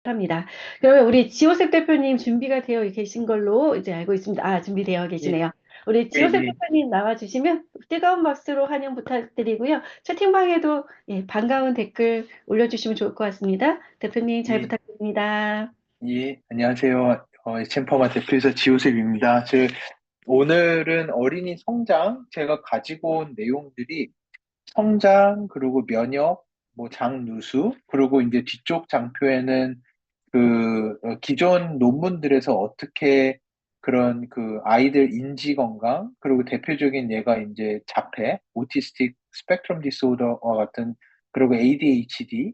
합니다. 그러면 우리 지호셉 대표님 준비가 되어 계신 걸로 이제 알고 있습니다. 아, 준비되어 예, 계시네요. 우리 예, 지호셉 예, 대표님 나와주시면 뜨거운 박수로 환영 부탁드리고요. 채팅방에도 예, 반가운 댓글 올려주시면 좋을 것 같습니다. 대표님 잘 예, 부탁드립니다. 예. 안녕하세요. 챔퍼마 대표이사 지호셉입니다. 오늘은 어린이 성장, 제가 가지고 온 내용들이 성장, 그리고 면역, 뭐 장누수, 그리고 이제 뒤쪽 장표에는 기존 논문들에서 어떻게 그런 그 아이들 인지 건강, 그리고 대표적인 예가 이제 자폐, 오티스틱 스펙트럼 디스오더와 같은, 그리고 ADHD,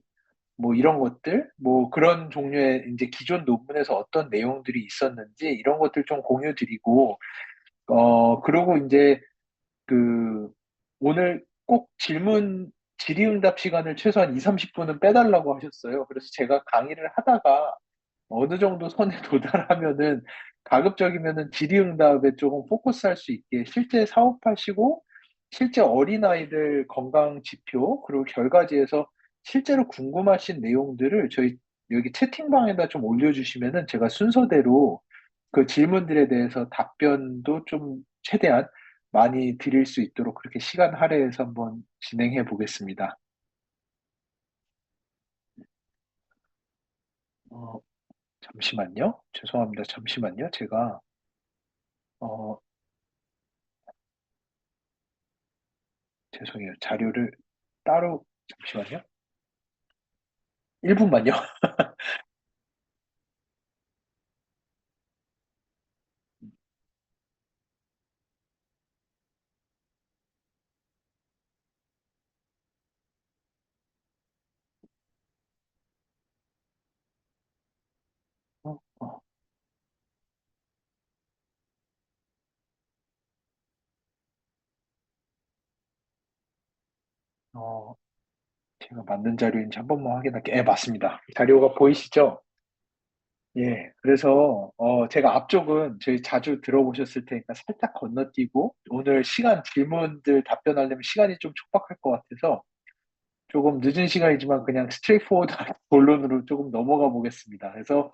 뭐 이런 것들, 뭐 그런 종류의 이제 기존 논문에서 어떤 내용들이 있었는지 이런 것들 좀 공유 드리고, 그리고 이제 그 오늘 꼭 질의응답 시간을 최소한 2, 30분은 빼달라고 하셨어요. 그래서 제가 강의를 하다가 어느 정도 선에 도달하면은 가급적이면은 질의응답에 조금 포커스할 수 있게 실제 사업하시고 실제 어린아이들 건강 지표 그리고 결과지에서 실제로 궁금하신 내용들을 저희 여기 채팅방에다 좀 올려주시면은 제가 순서대로 그 질문들에 대해서 답변도 좀 최대한 많이 드릴 수 있도록 그렇게 시간 할애해서 한번 진행해 보겠습니다. 어, 잠시만요. 죄송합니다. 잠시만요. 어, 죄송해요. 자료를 따로, 잠시만요. 1분만요. 어, 어, 어, 제가 만든 자료인지 한 번만 확인할게요. 예, 맞습니다. 자료가 보이시죠? 예, 그래서 제가 앞쪽은 저희 자주 들어보셨을 테니까 살짝 건너뛰고 오늘 시간 질문들 답변하려면 시간이 좀 촉박할 것 같아서 조금 늦은 시간이지만 그냥 스트레이트포워드한 본론으로 조금 넘어가 보겠습니다. 그래서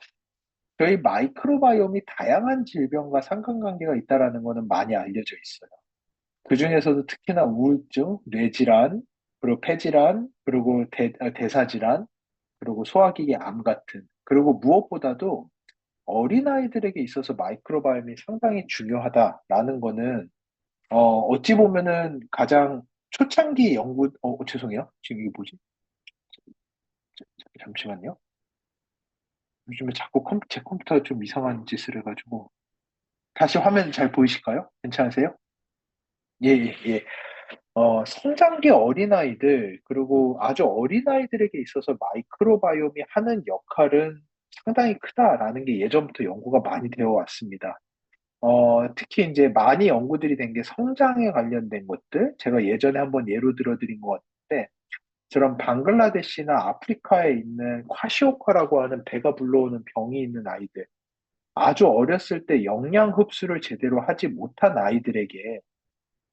저희 마이크로바이옴이 다양한 질병과 상관관계가 있다라는 거는 많이 알려져 있어요. 그중에서도 특히나 우울증, 뇌질환, 그리고 폐질환, 그리고 대사질환, 그리고 소화기계 암 같은, 그리고 무엇보다도 어린아이들에게 있어서 마이크로바이옴이 상당히 중요하다라는 거는, 어찌 보면은 가장 초창기 죄송해요. 지금 이게 뭐지? 잠시만요. 요즘에 자꾸 제 컴퓨터가 좀 이상한 짓을 해가지고. 다시 화면 잘 보이실까요? 괜찮으세요? 예, 예, 예. 성장기 어린아이들, 그리고 아주 어린아이들에게 있어서 마이크로바이옴이 하는 역할은 상당히 크다라는 게 예전부터 연구가 많이 되어 왔습니다. 특히 이제 많이 연구들이 된 게 성장에 관련된 것들, 제가 예전에 한번 예로 들어드린 것 같은데, 저런 방글라데시나 아프리카에 있는 콰시오카라고 하는 배가 불러오는 병이 있는 아이들, 아주 어렸을 때 영양 흡수를 제대로 하지 못한 아이들에게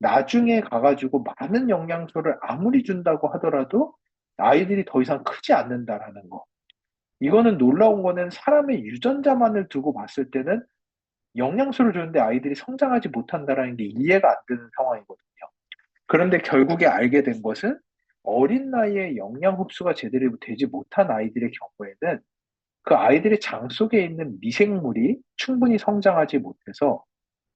나중에 가가지고 많은 영양소를 아무리 준다고 하더라도 아이들이 더 이상 크지 않는다라는 거. 이거는 놀라운 거는 사람의 유전자만을 두고 봤을 때는 영양소를 주는데 아이들이 성장하지 못한다라는 게 이해가 안 되는 상황이거든요. 그런데 결국에 알게 된 것은 어린 나이에 영양 흡수가 제대로 되지 못한 아이들의 경우에는 그 아이들의 장 속에 있는 미생물이 충분히 성장하지 못해서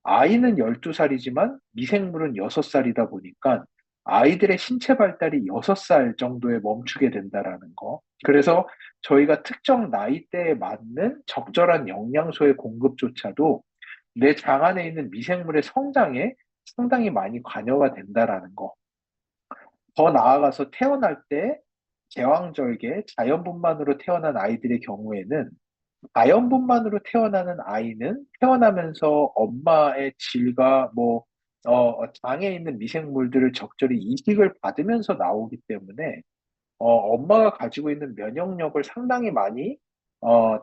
아이는 12살이지만 미생물은 6살이다 보니까 아이들의 신체 발달이 6살 정도에 멈추게 된다라는 거. 그래서 저희가 특정 나이대에 맞는 적절한 영양소의 공급조차도 내 장 안에 있는 미생물의 성장에 상당히 많이 관여가 된다라는 거. 더 나아가서 태어날 때 제왕절개, 자연분만으로 태어난 아이들의 경우에는 자연분만으로 태어나는 아이는 태어나면서 엄마의 질과 장에 있는 미생물들을 적절히 이식을 받으면서 나오기 때문에 엄마가 가지고 있는 면역력을 상당히 많이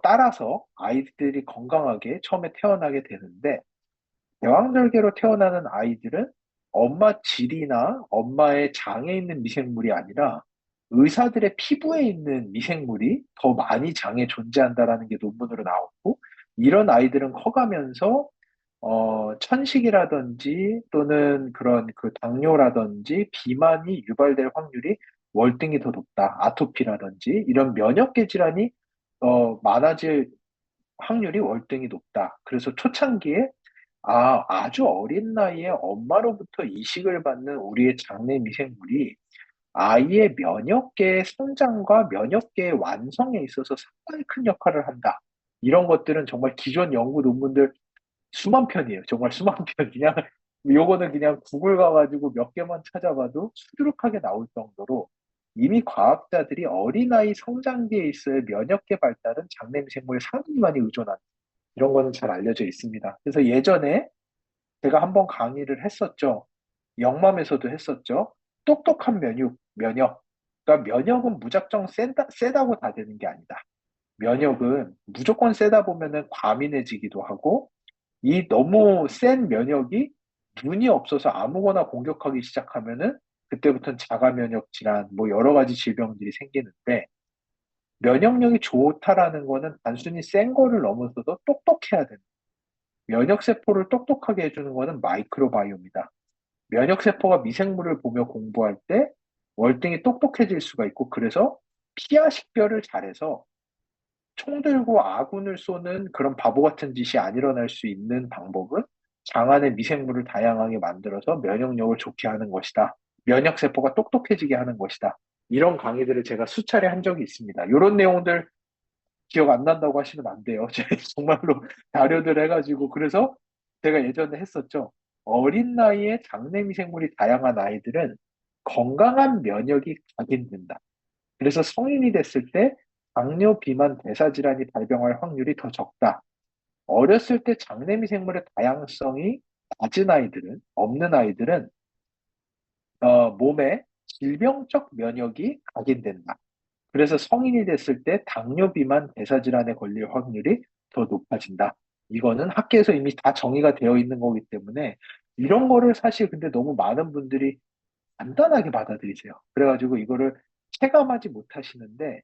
따라서 아이들이 건강하게 처음에 태어나게 되는데 제왕절개로 태어나는 아이들은 엄마 질이나 엄마의 장에 있는 미생물이 아니라 의사들의 피부에 있는 미생물이 더 많이 장에 존재한다라는 게 논문으로 나왔고, 이런 아이들은 커가면서 천식이라든지 또는 그런 그 당뇨라든지 비만이 유발될 확률이 월등히 더 높다. 아토피라든지 이런 면역계 질환이 많아질 확률이 월등히 높다. 그래서 초창기에 아주 어린 나이에 엄마로부터 이식을 받는 우리의 장내 미생물이 아이의 면역계의 성장과 면역계의 완성에 있어서 상당히 큰 역할을 한다. 이런 것들은 정말 기존 연구 논문들 수만 편이에요. 정말 수만 편. 그냥 요거는 그냥 구글 가가지고 몇 개만 찾아봐도 수두룩하게 나올 정도로 이미 과학자들이 어린아이 성장기에 있어야 면역계 발달은 장내 미생물에 상당히 많이 의존한다. 이런 거는 잘 알려져 있습니다. 그래서 예전에 제가 한번 강의를 했었죠. 영맘에서도 했었죠. 똑똑한 면역. 그러니까 면역은 무작정 세다고 다 되는 게 아니다. 면역은 무조건 세다 보면은 과민해지기도 하고, 이 너무 센 면역이 눈이 없어서 아무거나 공격하기 시작하면은 그때부터는 자가 면역 질환, 뭐 여러 가지 질병들이 생기는데, 면역력이 좋다라는 거는 단순히 센 거를 넘어서도 똑똑해야 된다. 면역세포를 똑똑하게 해주는 거는 마이크로바이옴이다. 면역세포가 미생물을 보며 공부할 때 월등히 똑똑해질 수가 있고, 그래서 피하 식별을 잘해서 총 들고 아군을 쏘는 그런 바보 같은 짓이 안 일어날 수 있는 방법은 장 안에 미생물을 다양하게 만들어서 면역력을 좋게 하는 것이다. 면역세포가 똑똑해지게 하는 것이다. 이런 강의들을 제가 수차례 한 적이 있습니다. 이런 내용들 기억 안 난다고 하시면 안 돼요. 제가 정말로 자료들 해가지고. 그래서 제가 예전에 했었죠. 어린 나이에 장내 미생물이 다양한 아이들은 건강한 면역이 각인된다. 그래서 성인이 됐을 때 당뇨, 비만, 대사질환이 발병할 확률이 더 적다. 어렸을 때 장내 미생물의 다양성이 낮은 아이들은, 없는 아이들은 몸에 질병적 면역이 각인된다. 그래서 성인이 됐을 때 당뇨, 비만, 대사질환에 걸릴 확률이 더 높아진다. 이거는 학계에서 이미 다 정의가 되어 있는 거기 때문에 이런 거를 사실 근데 너무 많은 분들이 간단하게 받아들이세요. 그래가지고 이거를 체감하지 못하시는데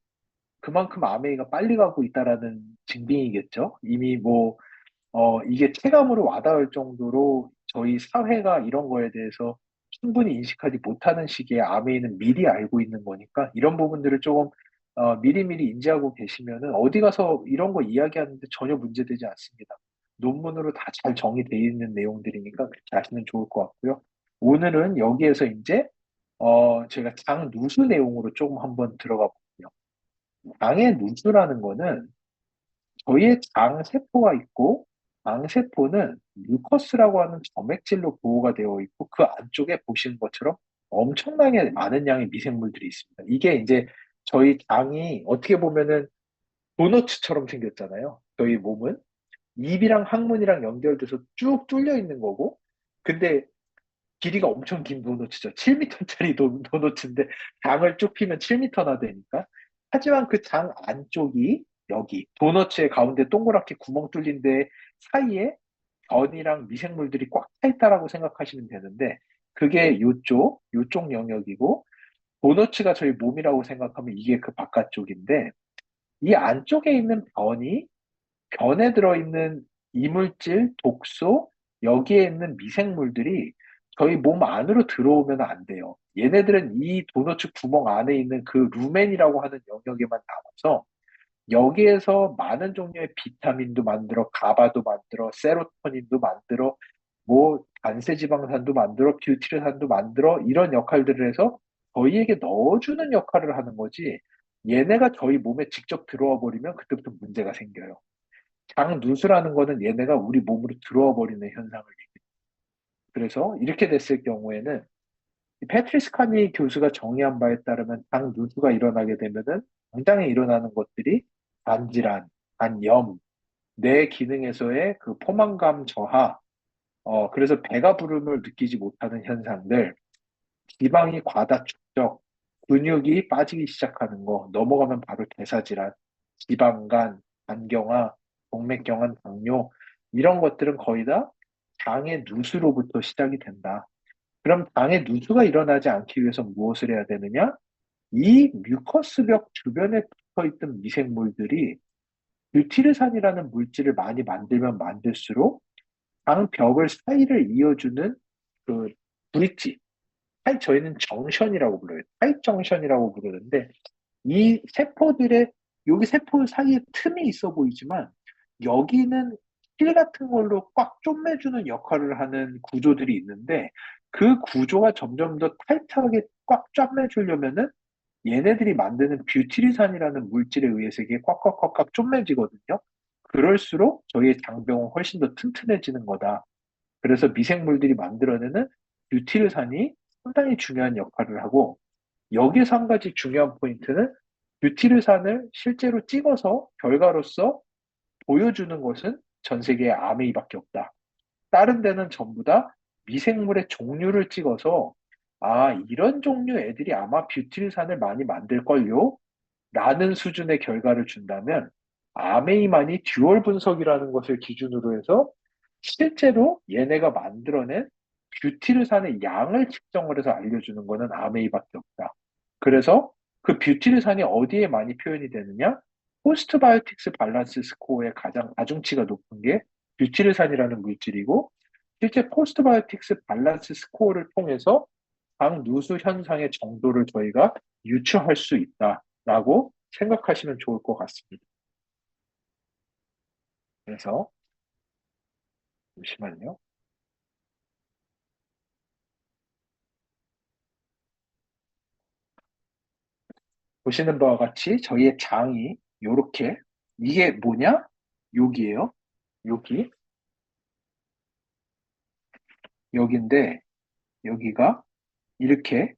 그만큼 아메이가 빨리 가고 있다라는 증빙이겠죠. 이미 뭐, 이게 체감으로 와닿을 정도로 저희 사회가 이런 거에 대해서 충분히 인식하지 못하는 시기에 아메이는 미리 알고 있는 거니까 이런 부분들을 조금 미리미리 인지하고 계시면은 어디 가서 이런 거 이야기하는데 전혀 문제되지 않습니다. 논문으로 다 잘 정의되어 있는 내용들이니까 그렇게 하시면 좋을 것 같고요. 오늘은 여기에서 이제 제가 장 누수 내용으로 조금 한번 들어가 볼게요. 장의 누수라는 거는 저희의 장 세포가 있고 장 세포는 뮤커스라고 하는 점액질로 보호가 되어 있고 그 안쪽에 보시는 것처럼 엄청나게 많은 양의 미생물들이 있습니다. 이게 이제 저희 장이 어떻게 보면은 도너츠처럼 생겼잖아요. 저희 몸은 입이랑 항문이랑 연결돼서 쭉 뚫려 있는 거고, 근데 길이가 엄청 긴 도너츠죠. 7m짜리 도너츠인데 장을 쭉 피면 7m나 되니까. 하지만 그 장 안쪽이 여기 도너츠의 가운데 동그랗게 구멍 뚫린 데 사이에 변이랑 미생물들이 꽉 차 있다라고 생각하시면 되는데 그게 요쪽 영역이고 도너츠가 저희 몸이라고 생각하면 이게 그 바깥쪽인데 이 안쪽에 있는 변에 들어있는 이물질, 독소, 여기에 있는 미생물들이 저희 몸 안으로 들어오면 안 돼요. 얘네들은 이 도너츠 구멍 안에 있는 그 루멘이라고 하는 영역에만 남아서 여기에서 많은 종류의 비타민도 만들어, 가바도 만들어, 세로토닌도 만들어, 뭐 단세지방산도 만들어, 뷰티르산도 만들어 이런 역할들을 해서 저희에게 넣어주는 역할을 하는 거지. 얘네가 저희 몸에 직접 들어와 버리면 그때부터 문제가 생겨요. 장누수라는 거는 얘네가 우리 몸으로 들어와 버리는 현상을 얘기해요. 그래서 이렇게 됐을 경우에는 이 패트리스 카니 교수가 정의한 바에 따르면 장누수가 일어나게 되면은 당장에 일어나는 것들이 간질환, 간염, 뇌 기능에서의 그 포만감 저하, 그래서 배가 부름을 느끼지 못하는 현상들, 지방이 과다 축적, 근육이 빠지기 시작하는 거, 넘어가면 바로 대사질환, 지방간, 간경화, 동맥경화, 당뇨, 이런 것들은 거의 다 장의 누수로부터 시작이 된다. 그럼 장의 누수가 일어나지 않기 위해서 무엇을 해야 되느냐? 이 뮤커스벽 주변에 붙어있던 미생물들이 뷰티르산이라는 물질을 많이 만들면 만들수록 장 벽을 사이를 이어주는 그 브릿지, 저희는 정션이라고 불러요. 타입 정션이라고 부르는데 이 세포들의 여기 세포 사이에 틈이 있어 보이지만 여기는 실 같은 걸로 꽉 쪼매주는 역할을 하는 구조들이 있는데 그 구조가 점점 더 타이트하게 꽉 쪼매주려면은 얘네들이 만드는 뷰티리산이라는 물질에 의해서 이게 꽉꽉꽉꽉 쪼매지거든요. 그럴수록 저희의 장병은 훨씬 더 튼튼해지는 거다. 그래서 미생물들이 만들어내는 뷰티르산이 상당히 중요한 역할을 하고 여기서 한 가지 중요한 포인트는 뷰티르산을 실제로 찍어서 결과로서 보여주는 것은 전 세계에 아메이밖에 없다. 다른 데는 전부 다 미생물의 종류를 찍어서 아, 이런 종류 애들이 아마 뷰티르산을 많이 만들걸요? 라는 수준의 결과를 준다면 아메이만이 듀얼 분석이라는 것을 기준으로 해서 실제로 얘네가 만들어낸 뷰티르산의 양을 측정을 해서 알려주는 것은 아메이밖에 없다. 그래서 그 뷰티르산이 어디에 많이 표현이 되느냐? 포스트바이오틱스 밸런스 스코어의 가장 가중치가 높은 게 뷰티르산이라는 물질이고 실제 포스트바이오틱스 밸런스 스코어를 통해서 방누수 현상의 정도를 저희가 유추할 수 있다라고 생각하시면 좋을 것 같습니다. 그래서 잠시만요. 보시는 바와 같이 저희의 장이 요렇게 이게 뭐냐? 여기에요. 여기 여기인데 여기가 이렇게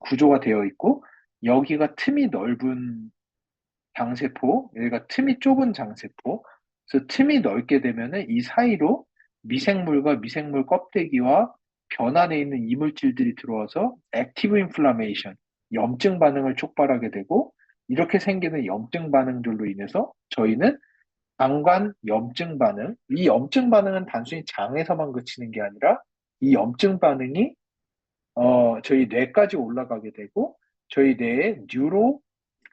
구조가 되어 있고 여기가 틈이 넓은 장세포, 여기가 틈이 좁은 장세포. 그래서 틈이 넓게 되면은 이 사이로 미생물과 미생물 껍데기와 변 안에 있는 이물질들이 들어와서 액티브 인플라메이션, 염증 반응을 촉발하게 되고 이렇게 생기는 염증 반응들로 인해서 저희는 장관 염증 반응, 이 염증 반응은 단순히 장에서만 그치는 게 아니라 이 염증 반응이 저희 뇌까지 올라가게 되고 저희 뇌의 뉴로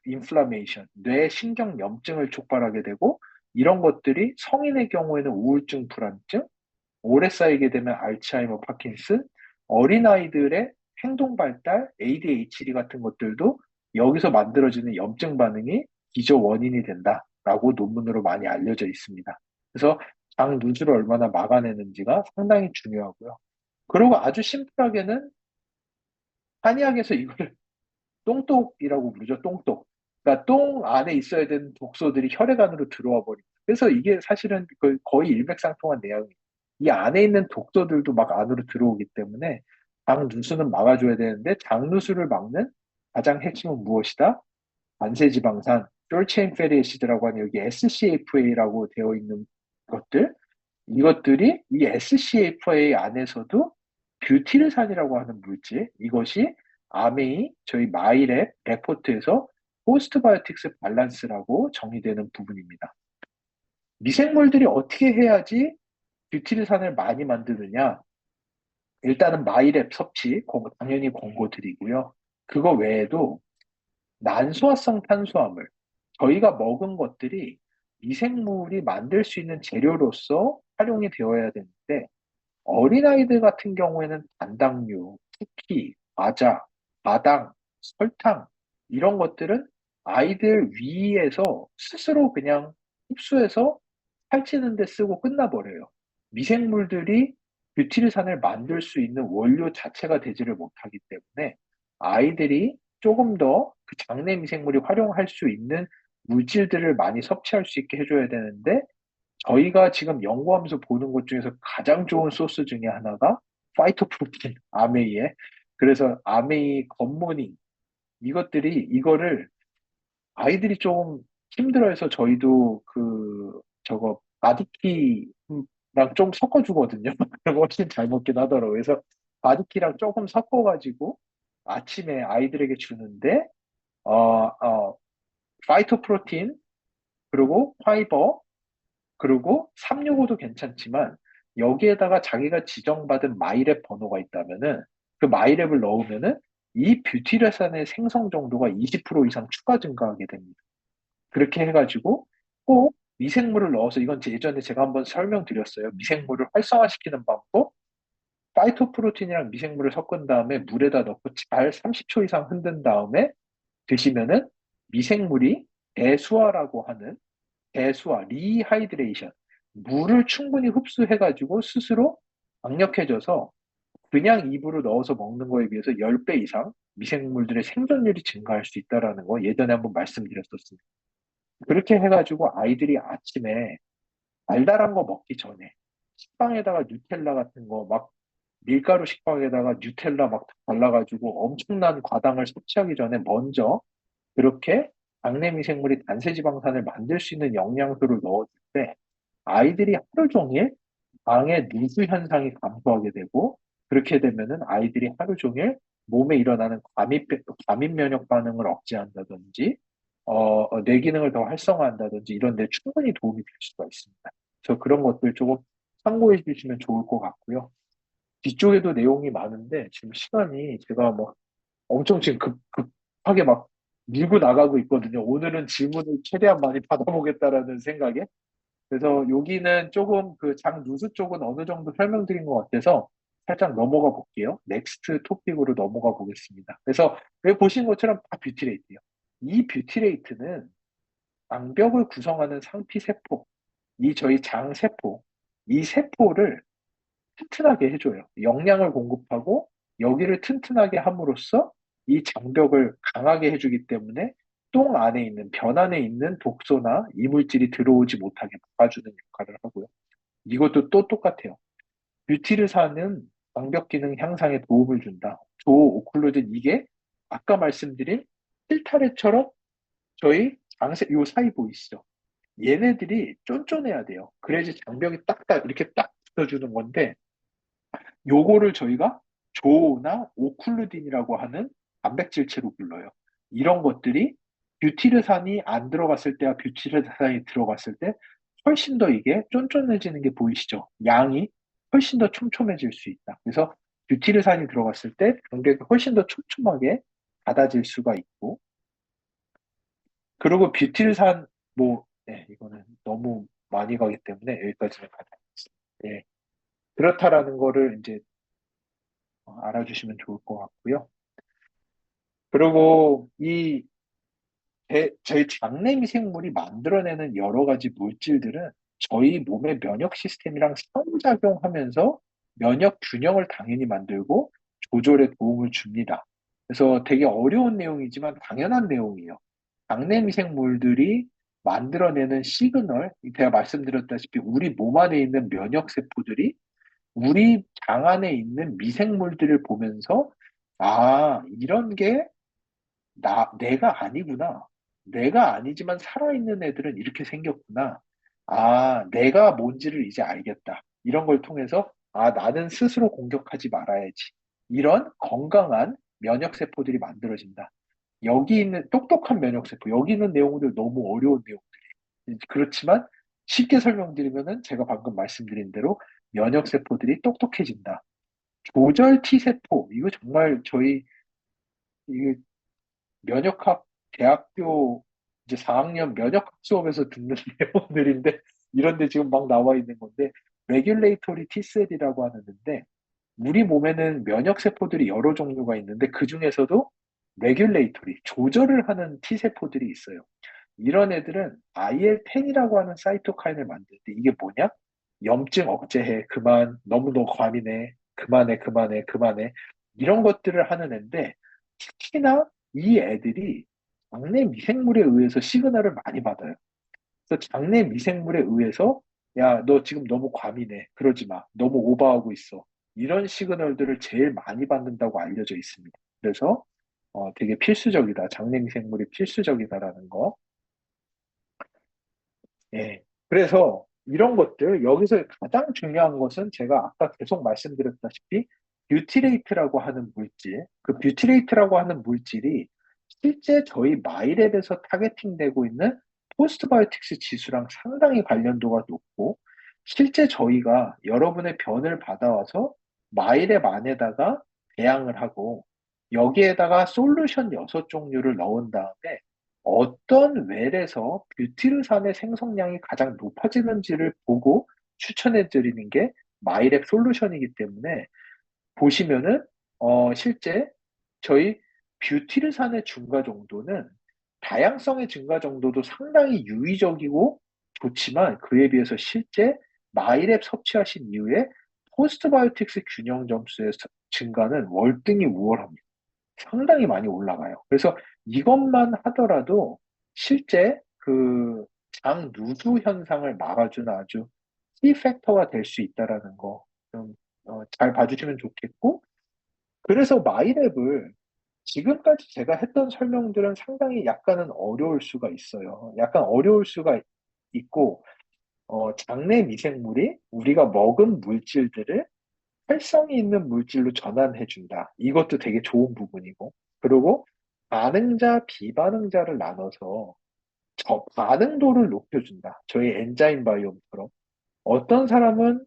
인플라메이션, 뇌 신경 염증을 촉발하게 되고 이런 것들이 성인의 경우에는 우울증, 불안증, 오래 쌓이게 되면 알츠하이머, 파킨슨, 어린아이들의 행동 발달, ADHD 같은 것들도 여기서 만들어지는 염증 반응이 기저 원인이 된다라고 논문으로 많이 알려져 있습니다. 그래서 장 누수를 얼마나 막아내는지가 상당히 중요하고요. 그리고 아주 심플하게는 한의학에서 이거를 똥독이라고 부르죠. 똥독. 그러니까 똥 안에 있어야 되는 독소들이 혈액 안으로 들어와 버립니다. 그래서 이게 사실은 거의 일맥상통한 내용이에요. 이 안에 있는 독소들도 막 안으로 들어오기 때문에 장 누수는 막아줘야 되는데 장 누수를 막는 가장 핵심은 무엇이다? 만세지방산, 쫄체인 페리 애시드라고 하는 여기 SCFA라고 되어 있는 것들, 이것들이 이 SCFA 안에서도 뷰티르산이라고 하는 물질, 이것이 아메이 저희 마이랩 레포트에서 포스트바이오틱스 밸런스라고 정의되는 부분입니다. 미생물들이 어떻게 해야지 뷰티르산을 많이 만드느냐? 일단은 마이랩 섭취, 당연히 권고드리고요. 그거 외에도 난소화성 탄수화물, 저희가 먹은 것들이 미생물이 만들 수 있는 재료로서 활용이 되어야 되는데 어린아이들 같은 경우에는 단당류, 쿠키, 과자, 마당, 설탕 이런 것들은 아이들 위에서 스스로 그냥 흡수해서 살찌는 데 쓰고 끝나버려요. 미생물들이 뷰티르산을 만들 수 있는 원료 자체가 되지를 못하기 때문에 아이들이 조금 더 그 장내 미생물이 활용할 수 있는 물질들을 많이 섭취할 수 있게 해줘야 되는데 저희가 지금 연구하면서 보는 것 중에서 가장 좋은 소스 중에 하나가 파이토프로틴, 아메이에. 그래서 아메이, 겉모닝, 이거를 아이들이 좀 힘들어해서 저희도 저거, 바디키랑 좀 섞어주거든요. 그럼 훨씬 잘 먹긴 하더라고요. 그래서 바디키랑 조금 섞어가지고 아침에 아이들에게 주는데, 어, 파이토프로틴, 그리고 파이버, 그리고 365도 괜찮지만 여기에다가 자기가 지정받은 마이랩 번호가 있다면은 그 마이랩을 넣으면은 이 뷰티레산의 생성 정도가 20% 이상 추가 증가하게 됩니다. 그렇게 해가지고 꼭 미생물을 넣어서 이건 예전에 제가 한번 설명드렸어요. 미생물을 활성화시키는 방법. 파이토프로틴이랑 미생물을 섞은 다음에 물에다 넣고 잘 30초 이상 흔든 다음에 드시면은 미생물이 대수화라고 하는 대수화, 리하이드레이션, 물을 충분히 흡수해가지고 스스로 강력해져서 그냥 입으로 넣어서 먹는 거에 비해서 10배 이상 미생물들의 생존율이 증가할 수 있다라는 거 예전에 한번 말씀드렸었습니다. 그렇게 해가지고 아이들이 아침에 달달한 거 먹기 전에 식빵에다가 누텔라 같은 거 막 밀가루 식빵에다가 누텔라 막 발라가지고 엄청난 과당을 섭취하기 전에 먼저 그렇게 장내 미생물이 단세지방산을 만들 수 있는 영양소를 넣어줄 때 아이들이 하루 종일 방에 누수 현상이 감소하게 되고 그렇게 되면은 아이들이 하루 종일 몸에 일어나는 과민 면역 반응을 억제한다든지 뇌 기능을 더 활성화한다든지 이런 데 충분히 도움이 될 수가 있습니다. 그래서 그런 것들 조금 참고해 주시면 좋을 것 같고요. 뒤쪽에도 내용이 많은데 지금 시간이 제가 뭐 엄청 지금 급하게 막 밀고 나가고 있거든요. 오늘은 질문을 최대한 많이 받아보겠다라는 생각에. 그래서 여기는 조금 그 장 누수 쪽은 어느 정도 설명드린 것 같아서 살짝 넘어가 볼게요. 넥스트 토픽으로 넘어가 보겠습니다. 그래서 여기 보신 것처럼 다 뷰티레이트예요. 이 뷰티레이트는 장벽을 구성하는 상피세포, 이 저희 장세포, 이 세포를 튼튼하게 해줘요. 영양을 공급하고 여기를 튼튼하게 함으로써 이 장벽을 강하게 해주기 때문에 똥 안에 있는, 변 안에 있는 독소나 이물질이 들어오지 못하게 막아주는 역할을 하고요. 이것도 또 똑같아요. 뷰티르산은 장벽 기능 향상에 도움을 준다. 조오클루진 이게 아까 말씀드린 필타래처럼 저희 장세 요 사이 보이시죠? 얘네들이 쫀쫀해야 돼요. 그래야지 장벽이 딱딱 이렇게 딱 붙어주는 건데 요거를 저희가 조나 오클루딘이라고 하는 단백질체로 불러요. 이런 것들이 뷰티르산이 안 들어갔을 때와 뷰티르산이 들어갔을 때 훨씬 더 이게 쫀쫀해지는 게 보이시죠? 양이 훨씬 더 촘촘해질 수 있다. 그래서 뷰티르산이 들어갔을 때 장벽이 훨씬 더 촘촘하게 닫아질 수가 있고 그리고 뷰티르산 네, 이거는 너무 많이 가기 때문에 여기까지는 가져가겠습니다. 예, 그렇다라는 거를 이제 알아주시면 좋을 것 같고요. 그리고 저희 장내 미생물이 만들어내는 여러 가지 물질들은 저희 몸의 면역 시스템이랑 상호작용하면서 면역 균형을 당연히 만들고 조절에 도움을 줍니다. 그래서 되게 어려운 내용이지만 당연한 내용이에요. 장내 미생물들이 만들어내는 시그널, 제가 말씀드렸다시피 우리 몸 안에 있는 면역 세포들이 우리 장 안에 있는 미생물들을 보면서 이런 게 내가 아니구나. 내가 아니지만 살아있는 애들은 이렇게 생겼구나. 내가 뭔지를 이제 알겠다. 이런 걸 통해서 나는 스스로 공격하지 말아야지. 이런 건강한 면역세포들이 만들어진다. 여기 있는 똑똑한 면역세포, 여기 있는 내용들 너무 어려운 내용들이. 그렇지만 쉽게 설명드리면은 제가 방금 말씀드린 대로 면역세포들이 똑똑해진다. 조절 T세포, 이거 정말 저희 이게 면역학 대학교 이제 4학년 면역학 수업에서 듣는 내용들인데 이런 데 지금 막 나와 있는 건데 레귤레이토리 T셀이라고 하는데 우리 몸에는 면역 세포들이 여러 종류가 있는데 그 중에서도 레귤레이토리 조절을 하는 T세포들이 있어요. 이런 애들은 IL-10이라고 하는 사이토카인을 만드는데 이게 뭐냐? 염증 억제해 그만 너무 너 과민해 그만해 그만해 그만해 이런 것들을 하는 애인데 특히나 이 애들이 장내 미생물에 의해서 시그널을 많이 받아요. 그래서 장내 미생물에 의해서 야, 너 지금 너무 과민해. 그러지 마. 너무 오버하고 있어. 이런 시그널들을 제일 많이 받는다고 알려져 있습니다. 그래서 되게 필수적이다. 장내 미생물이 필수적이다라는 거. 예. 그래서 이런 것들, 여기서 가장 중요한 것은 제가 아까 계속 말씀드렸다시피 뷰티레이트라고 하는 물질, 그 뷰티레이트라고 하는 물질이 실제 저희 마이랩에서 타겟팅되고 있는 포스트바이오틱스 지수랑 상당히 관련도가 높고, 실제 저희가 여러분의 변을 받아와서 마이랩 안에다가 배양을 하고, 여기에다가 솔루션 6종류를 넣은 다음에 어떤 웰에서 뷰티르산의 생성량이 가장 높아지는지를 보고 추천해 드리는 게 마이랩 솔루션이기 때문에 보시면은 실제 저희 뷰티르산의 증가 정도는 다양성의 증가 정도도 상당히 유의적이고 좋지만 그에 비해서 실제 마이랩 섭취하신 이후에 포스트바이오틱스 균형 점수의 증가는 월등히 우월합니다. 상당히 많이 올라가요. 그래서 이것만 하더라도 실제 그 장 누수 현상을 막아주는 아주 키 팩터가 될 수 있다라는 거 좀 잘 봐주시면 좋겠고, 그래서 마이랩을 지금까지 제가 했던 설명들은 상당히 약간은 어려울 수가 있어요. 약간 어려울 수가 있고, 장내 미생물이 우리가 먹은 물질들을 활성이 있는 물질로 전환해준다. 이것도 되게 좋은 부분이고. 그리고 반응자, 비반응자를 나눠서 저 반응도를 높여준다. 저희 엔자임 바이옴처럼. 어떤 사람은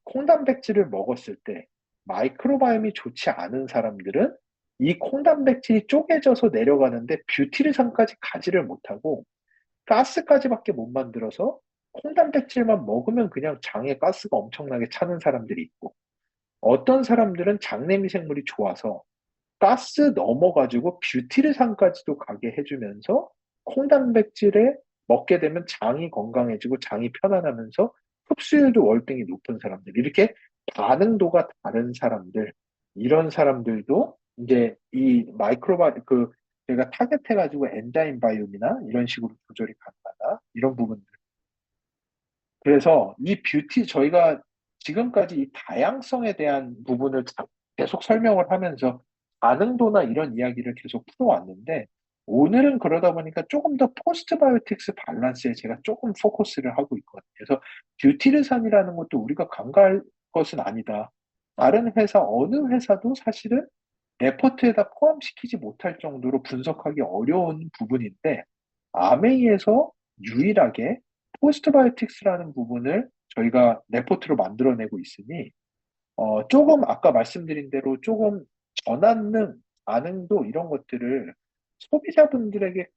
콩단백질을 먹었을 때 마이크로바이옴이 좋지 않은 사람들은 이 콩단백질이 쪼개져서 내려가는데 뷰티르산까지 가지를 못하고 가스까지밖에 못 만들어서 콩단백질만 먹으면 그냥 장에 가스가 엄청나게 차는 사람들이 있고, 어떤 사람들은 장내 미생물이 좋아서 가스 넘어가지고 뷰티르산까지도 가게 해주면서 콩단백질에 먹게 되면 장이 건강해지고 장이 편안하면서 흡수율도 월등히 높은 사람들, 이렇게 반응도가 다른 사람들, 이런 사람들도 이제 이 마이크로바 그 제가 타겟해가지고 엔자임 바이옴이나 이런 식으로 조절이 가능하다, 이런 부분들. 그래서 이 뷰티 저희가 지금까지 이 다양성에 대한 부분을 계속 설명을 하면서 반응도나 이런 이야기를 계속 풀어왔는데, 오늘은 그러다 보니까 조금 더 포스트바이오틱스 밸런스에 제가 조금 포커스를 하고 있거든요. 그래서 뷰티르산이라는 것도 우리가 간과할 것은 아니다. 다른 회사 어느 회사도 사실은 레포트에다 포함시키지 못할 정도로 분석하기 어려운 부분인데, 아메이에서 유일하게 포스트바이오틱스라는 부분을 저희가 레포트로 만들어내고 있으니, 조금 아까 말씀드린 대로 조금 전환능, 반응도 이런 것들을 소비자분들에게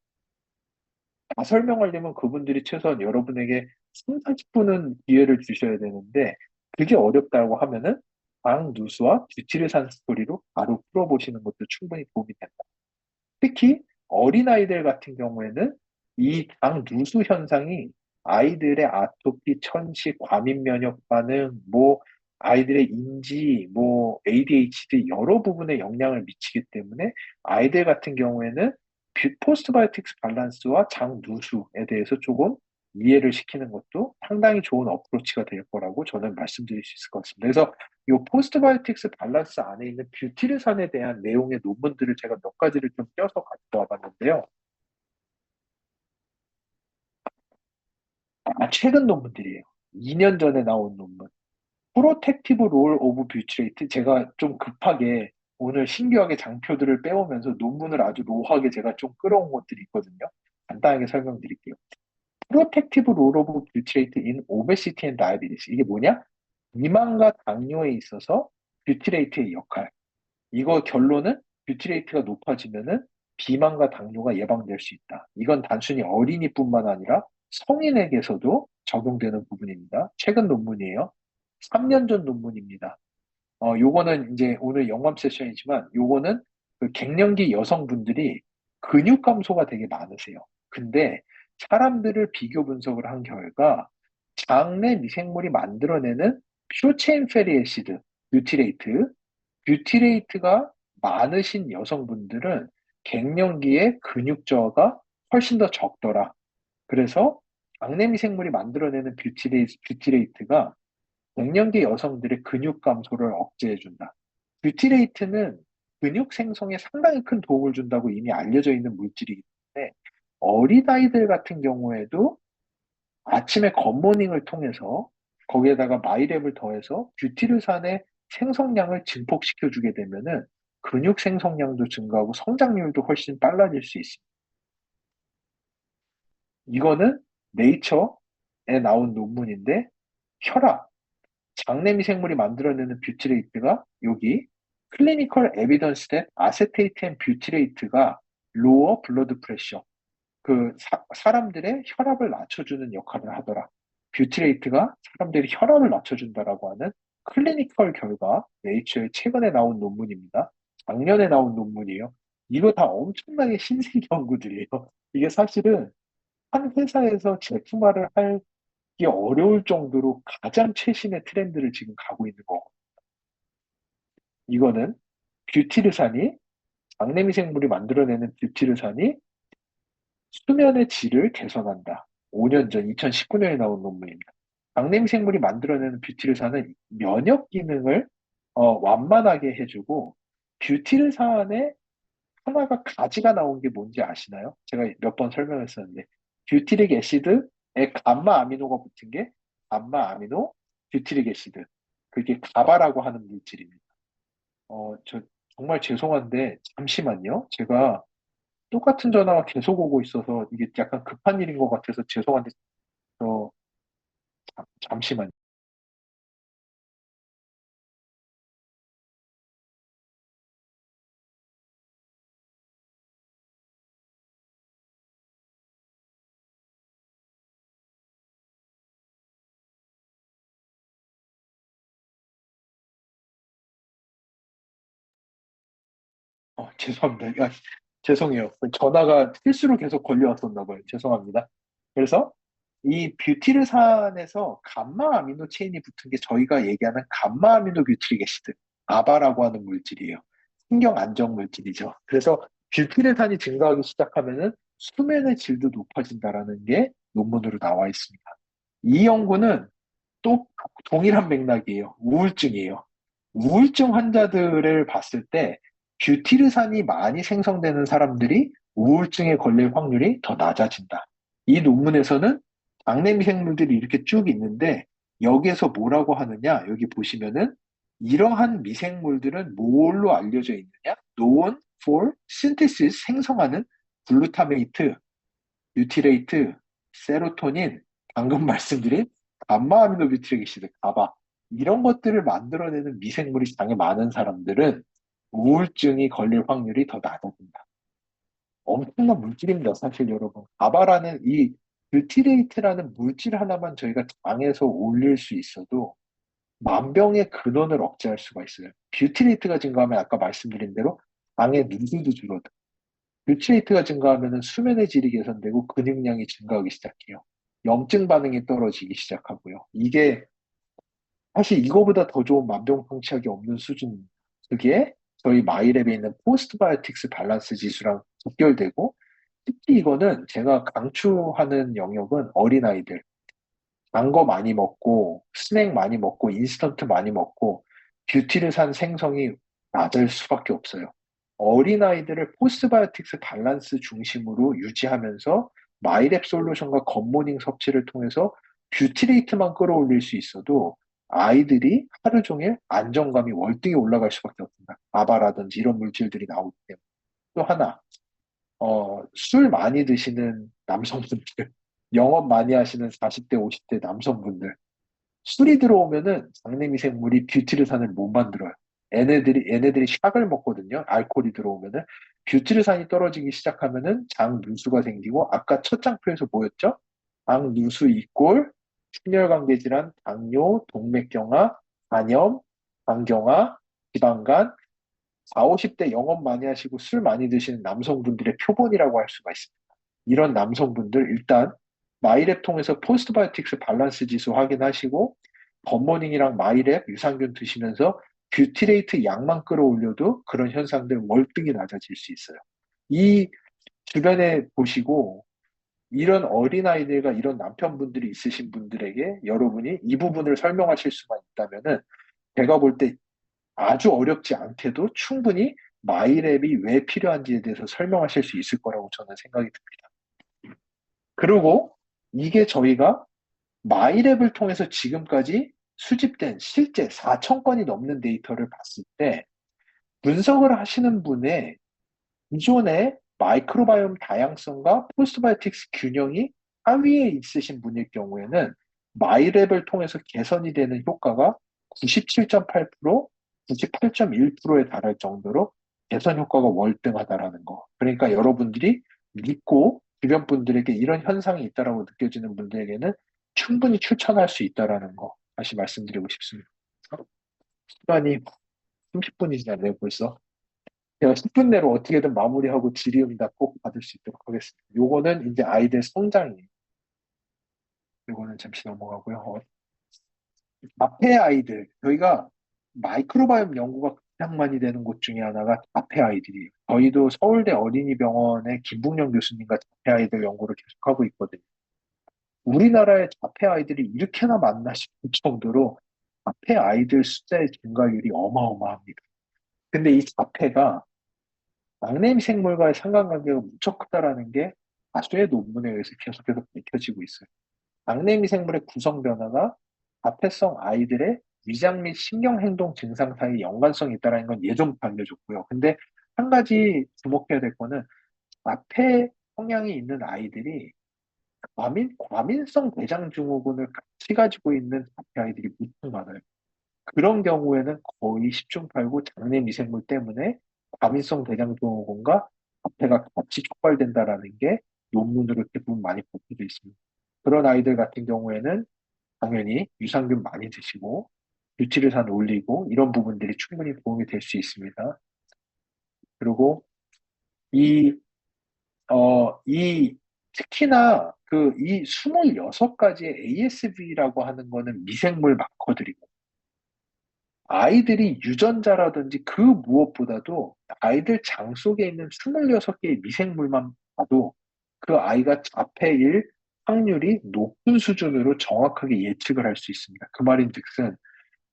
다 설명하려면 그분들이 최소한 여러분에게 3, 40분은 기회를 주셔야 되는데, 그게 어렵다고 하면은 방 누수와 뷰티를 산 스토리로 바로 풀어보시는 것도 충분히 도움이 된다. 특히 어린아이들 같은 경우에는 이 장 누수 현상이 아이들의 아토피, 천식, 과민 면역 반응, 뭐 아이들의 인지, 뭐 ADHD 여러 부분에 영향을 미치기 때문에 아이들 같은 경우에는 포스트바이오틱스 밸런스와 장 누수에 대해서 조금 이해를 시키는 것도 상당히 좋은 어프로치가 될 거라고 저는 말씀드릴 수 있을 것 같습니다. 그래서 이 포스트바이오틱스 밸런스 안에 있는 뷰티르산에 대한 내용의 논문들을 제가 몇 가지를 좀 껴서 가지고 와봤는데요. 최근 논문들이에요. 2년 전에 나온 논문. 프로텍티브 롤 오브 뷰티레이트. 제가 좀 급하게 오늘 신기하게 장표들을 빼오면서 논문을 아주 로하게 제가 좀 끌어온 것들이 있거든요. 간단하게 설명드릴게요. 프로텍티브 롤 오브 뷰티레이트 인 오베시티 앤 다이비티스. 이게 뭐냐? 비만과 당뇨에 있어서 뷰티레이트의 역할. 이거 결론은 뷰티레이트가 높아지면은 비만과 당뇨가 예방될 수 있다. 이건 단순히 어린이뿐만 아니라 성인에게서도 적용되는 부분입니다. 최근 논문이에요. 3년 전 논문입니다. 요거는 이제 오늘 영암 세션이지만 요거는 그 갱년기 여성분들이 근육 감소가 되게 많으세요. 근데 사람들을 비교 분석을 한 결과 장내 미생물이 만들어내는 쇼체인 패리 애시드, 뷰티레이트, 뷰티레이트가 많으신 여성분들은 갱년기에 근육 저하가 훨씬 더 적더라. 그래서 장내미생물이 만들어내는 뷰티레이트가 갱년기 여성들의 근육 감소를 억제해준다. 뷰티레이트는 근육 생성에 상당히 큰 도움을 준다고 이미 알려져 있는 물질이기 때문에 어린아이들 같은 경우에도 아침에 굿모닝을 통해서 거기에다가 마이랩을 더해서 뷰티르산의 생성량을 증폭시켜 주게 되면은 근육 생성량도 증가하고 성장률도 훨씬 빨라질 수 있습니다. 이거는 네이처에 나온 논문인데 혈압, 장내 미생물이 만들어내는 뷰티레이트가 여기 clinical evidence that acetate and butyrate가 lower blood pressure, 그 사람들의 혈압을 낮춰주는 역할을 하더라. 뷰티레이트가 사람들의 혈압을 낮춰준다라고 하는 클리니컬 결과, 네이처에 최근에 나온 논문입니다. 작년에 나온 논문이에요. 이거 다 엄청나게 신생 연구들이에요. 이게 사실은 한 회사에서 제품화를 하기 어려울 정도로 가장 최신의 트렌드를 지금 가고 있는 거. 이거는 뷰티르산이, 장내미생물이 만들어내는 뷰티르산이 수면의 질을 개선한다. 5년 전 2019년에 나온 논문입니다. 장내미 생물이 만들어내는 뷰티르산은 면역 기능을 완만하게 해주고, 뷰티르산에 하나가 가지가 나온 게 뭔지 아시나요? 제가 몇 번 설명했었는데 뷰티릭 애시드에 감마 아미노가 붙은 게 감마 아미노 뷰티릭 애시드, 그게 가바라고 하는 물질입니다. 저 정말 죄송한데 잠시만요. 제가 똑같은 전화가 계속 오고 있어서 이게 약간 급한 일인 것 같아서 죄송한데 저 잠시만요. 죄송합니다. 죄송해요. 전화가 필수로 계속 걸려왔었나 봐요. 죄송합니다. 그래서 이 뷰티르산에서 감마 아미노 체인이 붙은 게 저희가 얘기하는 감마 아미노 뷰티릭 애시드, 아바라고 하는 물질이에요. 신경 안정 물질이죠. 그래서 뷰티르산이 증가하기 시작하면은 수면의 질도 높아진다라는 게 논문으로 나와 있습니다. 이 연구는 또 동일한 맥락이에요. 우울증이에요. 우울증 환자들을 봤을 때 뷰티르산이 많이 생성되는 사람들이 우울증에 걸릴 확률이 더 낮아진다. 이 논문에서는 장내 미생물들이 이렇게 쭉 있는데 여기에서 뭐라고 하느냐? 여기 보시면은 이러한 미생물들은 뭘로 알려져 있느냐? known for synthesis, 생성하는 글루타메이트, 유티레이트, 세로토닌, 방금 말씀드린 감마아미노뷰티릭 애시드, 가바, 이런 것들을 만들어내는 미생물이 장에 많은 사람들은 우울증이 걸릴 확률이 더 낮아진다. 엄청난 물질입니다, 사실 여러분. 가바라는 이 뷰티레이트라는 물질 하나만 저희가 장에서 올릴 수 있어도 만병의 근원을 억제할 수가 있어요. 뷰티레이트가 증가하면 아까 말씀드린 대로 장의 누수도 줄어들어요. 뷰티레이트가 증가하면 수면의 질이 개선되고 근육량이 증가하기 시작해요. 염증 반응이 떨어지기 시작하고요. 이게 사실 이거보다 더 좋은 만병통치약이 없는 수준입니다. 그게 저희 마이랩에 있는 포스트바이오틱스 밸런스 지수랑 직결되고, 특히 이거는 제가 강추하는 영역은 어린아이들. 단 거 많이 먹고 스낵 많이 먹고 인스턴트 많이 먹고 뷰티르산 생성이 낮을 수밖에 없어요. 어린아이들을 포스트바이오틱스 밸런스 중심으로 유지하면서 마이랩 솔루션과 겉모닝 섭취를 통해서 뷰티레이트만 끌어올릴 수 있어도 아이들이 하루 종일 안정감이 월등히 올라갈 수밖에 없습니다. 아바라든지 이런 물질들이 나오기 때문에. 또 하나, 술 많이 드시는 남성분들, 영업 많이 하시는 40대, 50대 남성분들, 술이 들어오면은 장내미생물이 뷰티르산을 못 만들어요. 얘네들이 샥을 먹거든요. 알코올이 들어오면은. 뷰티르산이 떨어지기 시작하면은 장 누수가 생기고, 아까 첫 장표에서 보였죠? 장 누수 이꼴 심혈관계 질환, 당뇨, 동맥경화, 간염, 간경화, 지방간, 4, 50대 영업 많이 하시고 술 많이 드시는 남성분들의 표본이라고 할 수가 있습니다. 이런 남성분들 일단 마이랩 통해서 포스트바이오틱스 밸런스 지수 확인하시고 겉모닝이랑 마이랩 유산균 드시면서 뷰티레이트 양만 끌어올려도 그런 현상들 월등히 낮아질 수 있어요. 이 주변에 보시고 이런 어린아이들과 이런 남편분들이 있으신 분들에게 여러분이 이 부분을 설명하실 수만 있다면은 제가 볼 때 아주 어렵지 않게도 충분히 마이랩이 왜 필요한지에 대해서 설명하실 수 있을 거라고 저는 생각이 듭니다. 그리고 이게 저희가 마이랩을 통해서 지금까지 수집된 실제 4천 건이 넘는 데이터를 봤을 때 분석을 하시는 분의 기존의 마이크로바이옴 다양성과 포스트바이오틱스 균형이 하위에 있으신 분일 경우에는 마이랩을 통해서 개선이 되는 효과가 97.8%, 98.1%에 달할 정도로 개선 효과가 월등하다라는 거. 그러니까 여러분들이 믿고 주변 분들에게 이런 현상이 있다라고 느껴지는 분들에게는 충분히 추천할 수 있다라는 거 다시 말씀드리고 싶습니다. 시간이 30분이 지났네요, 벌써. 제가 10분 내로 어떻게든 마무리하고 질의응답 꼭 받을 수 있도록 하겠습니다. 요거는 이제 아이들 성장이에요. 요거는 잠시 넘어가고요. 자폐 아이들, 저희가 마이크로바이옴 연구가 가장 많이 되는 곳 중에 하나가 자폐 아이들이에요. 저희도 서울대 어린이병원의 김북영 교수님과 자폐 아이들 연구를 계속하고 있거든요. 우리나라의 자폐 아이들이 이렇게나 많나 싶을 정도로 자폐 아이들 숫자의 증가율이 어마어마합니다. 근데 이 자폐가 막내미생물과의 상관관계가 무척 크다라는 게 다수의 논문에 의해서 계속해서 밝혀지고 있어요. 막내미생물의 구성 변화가 자폐성 아이들의 위장 및 신경행동 증상 사이에 연관성이 있다는 건 예전부터 알려졌고요. 근데 한 가지 주목해야 될 거는 자폐 성향이 있는 아이들이 과민성 대장증후군을 같이 가지고 있는 자폐 아이들이 무척 많아요. 그런 경우에는 거의 10중 8구 장내 미생물 때문에 과민성 대장증후군과 자폐가 같이 촉발된다라는 게 논문으로 대부분 많이 밝혀져 있습니다. 그런 아이들 같은 경우에는 당연히 유산균 많이 드시고 유치를산 올리고 이런 부분들이 충분히 도움이 될 수 있습니다. 그리고 이, 특히나 이 26가지의 ASV라고 하는 거는 미생물 마커들이고 아이들이 유전자라든지 그 무엇보다도 아이들 장 속에 있는 26개의 미생물만 봐도 그 아이가 자폐일 확률이 높은 수준으로 정확하게 예측을 할 수 있습니다. 그 말인즉슨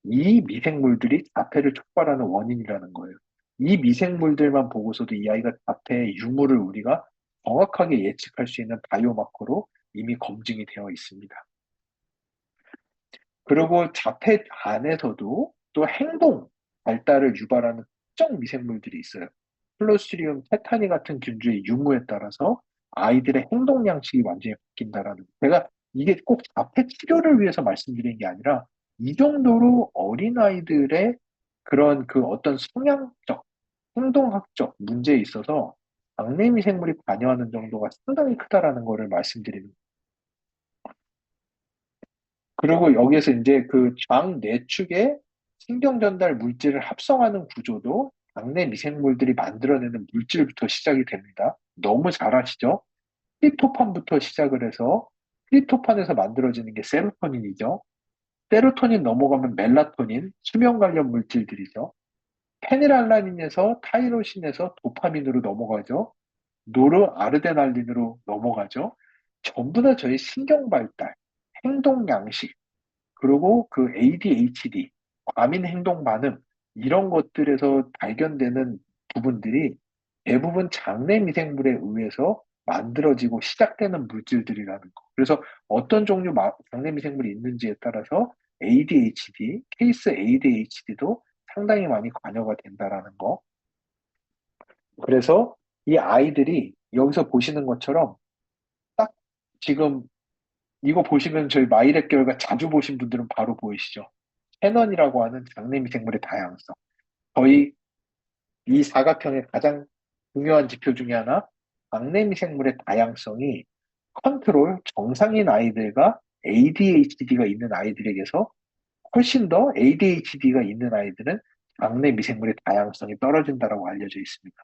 이 미생물들이 자폐를 촉발하는 원인이라는 거예요. 이 미생물들만 보고서도 이 아이가 자폐의 유무를 우리가 정확하게 예측할 수 있는 바이오마커로 이미 검증이 되어 있습니다. 그리고 자폐 안에서도 또 행동 발달을 유발하는 특정 미생물들이 있어요. 클로스트리움 테타니 같은 균주의 유무에 따라서 아이들의 행동 양식이 완전히 바뀐다라는 거. 제가 이게 꼭 자폐 치료를 위해서 말씀드리는 게 아니라 이 정도로 어린아이들의 그런 어떤 성향적, 행동학적 문제에 있어서 장내 미생물이 관여하는 정도가 상당히 크다라는 거를 말씀드리는 그리고 여기에서 이제 장 내축의 신경 전달 물질을 합성하는 구조도 장내 미생물들이 만들어내는 물질부터 시작이 됩니다. 너무 잘 아시죠? 트립토판부터 시작을 해서 트립토판에서 만들어지는 게 세로토닌이죠. 세로토닌 넘어가면 멜라토닌, 수면 관련 물질들이죠. 페닐알라닌에서 타이로신에서 도파민으로 넘어가죠. 노르아르데날린으로 넘어가죠. 전부 다 저희 신경 발달, 행동 양식, 그리고 ADHD, 과민 행동 반응, 이런 것들에서 발견되는 부분들이 대부분 장내 미생물에 의해서 만들어지고 시작되는 물질들이라는 거. 그래서 어떤 종류 장내 미생물이 있는지에 따라서 ADHD, 케이스 ADHD도 상당히 많이 관여가 된다라는 거. 그래서 이 아이들이 여기서 보시는 것처럼 딱 지금 이거 보시면 저희 마이랩 결과 자주 보신 분들은 바로 보이시죠? 캐넌이라고 하는 장내 미생물의 다양성. 거의 이 사각형의 가장 중요한 지표 중에 하나, 장내 미생물의 다양성이 컨트롤 정상인 아이들과 ADHD가 있는 아이들에게서 훨씬 더 ADHD가 있는 아이들은 장내 미생물의 다양성이 떨어진다고 알려져 있습니다.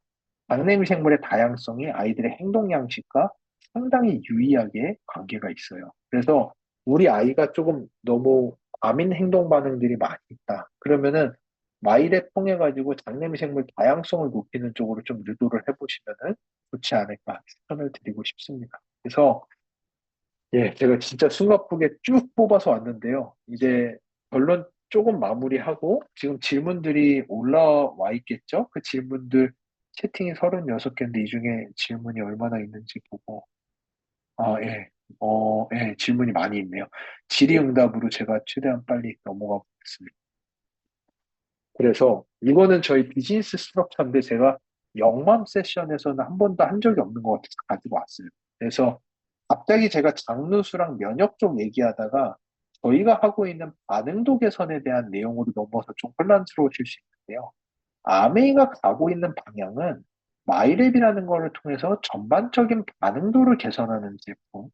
장내 미생물의 다양성이 아이들의 행동 양식과 상당히 유의하게 관계가 있어요. 그래서 우리 아이가 조금 너무 과민 행동 반응들이 많이 있다. 그러면은 마이랩 통해 가지고 장내 미생물 다양성을 높이는 쪽으로 좀 유도를 해보시면은 좋지 않을까 추천을 드리고 싶습니다. 그래서 예, 제가 진짜 숨가쁘게 쭉 뽑아서 왔는데요. 이제 결론 조금 마무리하고 지금 질문들이 올라와 있겠죠? 그 질문들 채팅이 36개인데 이 중에 질문이 얼마나 있는지 보고 예. 예, 질문이 많이 있네요. 질의응답으로 제가 최대한 빨리 넘어가 보겠습니다. 그래서 이거는 저희 비즈니스 스트럭처인데 제가 영맘 세션에서는 한 번도 한 적이 없는 것 같아서 가지고 왔어요. 그래서 갑자기 제가 장누수랑 면역 쪽 얘기하다가 저희가 하고 있는 반응도 개선에 대한 내용으로 넘어서 좀 혼란스러우실 수 있어요. 있는데요. 아메이가 가고 있는 방향은 마이랩이라는 거를 통해서 전반적인 반응도를 개선하는 제품,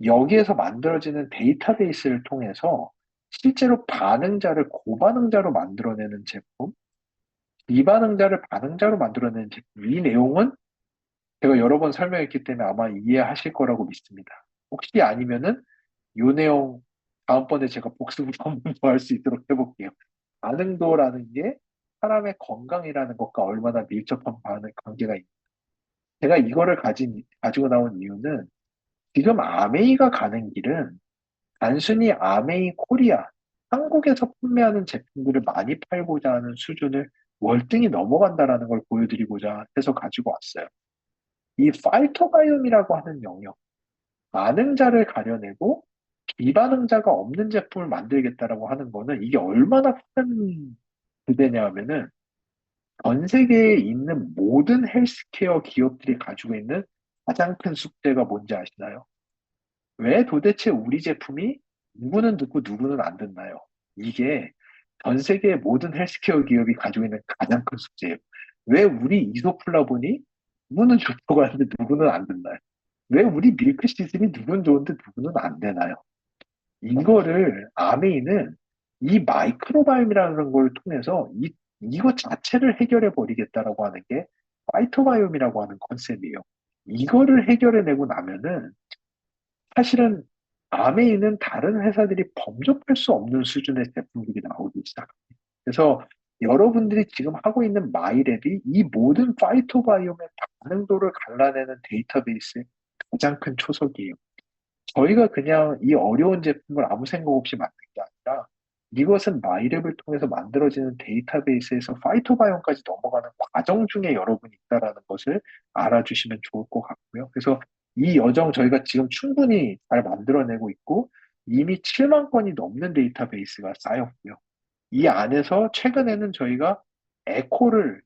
여기에서 만들어지는 데이터베이스를 통해서 실제로 반응자를 고반응자로 만들어내는 제품, 비반응자를 반응자로 만들어내는 제품, 이 내용은 제가 여러 번 설명했기 때문에 아마 이해하실 거라고 믿습니다. 혹시 아니면은 이 내용 다음번에 제가 복습을 한번 더 할 수 있도록 해볼게요. 반응도라는 게 사람의 건강이라는 것과 얼마나 밀접한 관계가 있는. 제가 이거를 가지고 나온 이유는 지금 아메이가 가는 길은 단순히 아메이 코리아, 한국에서 판매하는 제품들을 많이 팔고자 하는 수준을 월등히 넘어간다라는 걸 보여드리고자 해서 가지고 왔어요. 이 파이토바이옴이라고 하는 영역, 반응자를 가려내고 비반응자가 없는 제품을 만들겠다라고 하는 거는 이게 얼마나 큰 주제냐 하면은 전 세계에 있는 모든 헬스케어 기업들이 가지고 있는 가장 큰 숙제가 뭔지 아시나요? 왜 도대체 우리 제품이 누구는 듣고 누구는 안 듣나요? 이게 전 세계의 모든 헬스케어 기업이 가지고 있는 가장 큰 숙제예요. 왜 우리 이소플라본이 누구는 좋다고 하는데 누구는 안 듣나요? 왜 우리 밀크시슬이 누구는 좋은데 누구는 안 되나요? 이거를 아메이는 이 마이크로바이옴이라는 걸 통해서 이것 자체를 해결해 버리겠다라고 하는 게 파이토바이옴이라고 하는 컨셉이에요. 이거를 해결해내고 나면은 사실은 아메이는 다른 회사들이 범접할 수 없는 수준의 제품들이 나오기 시작합니다. 그래서 여러분들이 지금 하고 있는 마이랩이 이 모든 파이토바이옴의 반응도를 갈라내는 데이터베이스의 가장 큰 초석이에요. 저희가 그냥 이 어려운 제품을 아무 생각 없이 만든 게 아니라 이것은 마이랩을 통해서 만들어지는 데이터베이스에서 파이토바이옴까지 넘어가는 과정 중에 여러분이 있다라는 것을 알아주시면 좋을 것 같고요. 그래서 이 여정 저희가 지금 충분히 잘 만들어내고 있고 이미 7만 건이 넘는 데이터베이스가 쌓였고요. 이 안에서 최근에는 저희가 에콜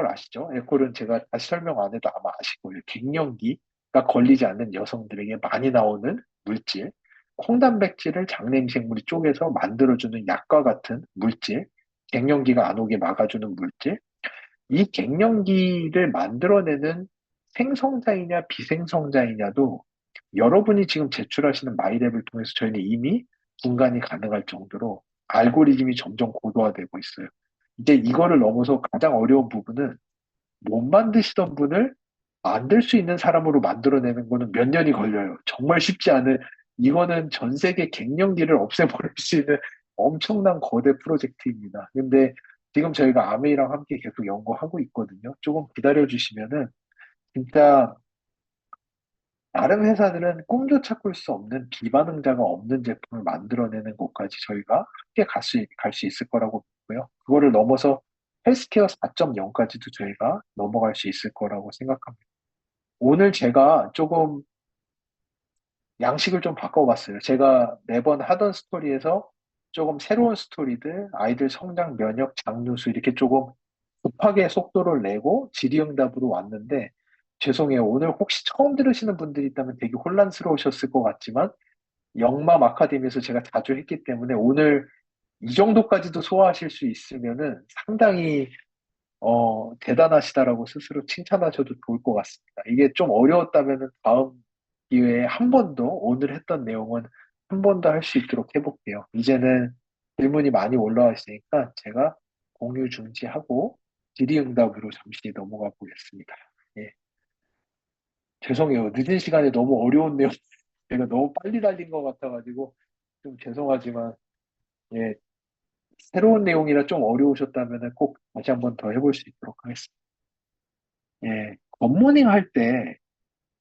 아시죠? 에콜은 제가 다시 설명 안 해도 아마 아실 거예요. 갱년기가 걸리지 않는 여성들에게 많이 나오는 물질, 콩단백질을 장내미생물이 쪼개서 만들어주는 약과 같은 물질, 갱년기가 안 오게 막아주는 물질, 이 갱년기를 만들어내는 생성자이냐 비생성자이냐도 여러분이 지금 제출하시는 마이랩을 통해서 저희는 이미 분간이 가능할 정도로 알고리즘이 점점 고도화되고 있어요. 이제 이거를 넘어서 가장 어려운 부분은 못 만드시던 분을 만들 수 있는 사람으로 만들어내는 거는 몇 년이 걸려요. 정말 쉽지 않은, 이거는 전 세계 갱년기를 없애버릴 수 있는 엄청난 거대 프로젝트입니다. 근데 지금 저희가 아메이랑 함께 계속 연구하고 있거든요. 조금 기다려주시면은 진짜 다른 회사들은 꿈조차 꿀 수 없는 비반응자가 없는 제품을 만들어내는 곳까지 저희가 함께 갈 수 있을 거라고 믿고요. 그거를 넘어서 헬스케어 4.0까지도 저희가 넘어갈 수 있을 거라고 생각합니다. 오늘 제가 조금 양식을 좀 바꿔봤어요. 제가 매번 하던 스토리에서 조금 새로운 스토리들, 아이들 성장 면역 장누수 이렇게 조금 급하게 속도를 내고 질의응답으로 왔는데 죄송해요. 오늘 혹시 처음 들으시는 분들이 있다면 되게 혼란스러우셨을 것 같지만 영맘 아카데미에서 제가 자주 했기 때문에 오늘 이 정도까지도 소화하실 수 있으면은 상당히 대단하시다라고 스스로 칭찬하셔도 좋을 것 같습니다. 이게 좀 어려웠다면은 다음 기회에 한 번 더 오늘 했던 내용은 한 번 더 할 수 있도록 해볼게요. 이제는 질문이 많이 올라와 있으니까 제가 공유 중지하고 질의응답으로 잠시 넘어가 보겠습니다. 예, 죄송해요. 늦은 시간에 너무 어려운 내용 제가 너무 빨리 달린 것 같아가지고 좀 죄송하지만 예, 새로운 내용이라 좀 어려우셨다면 꼭 다시 한 번 더 해볼 수 있도록 하겠습니다. 예, 굿모닝 할 때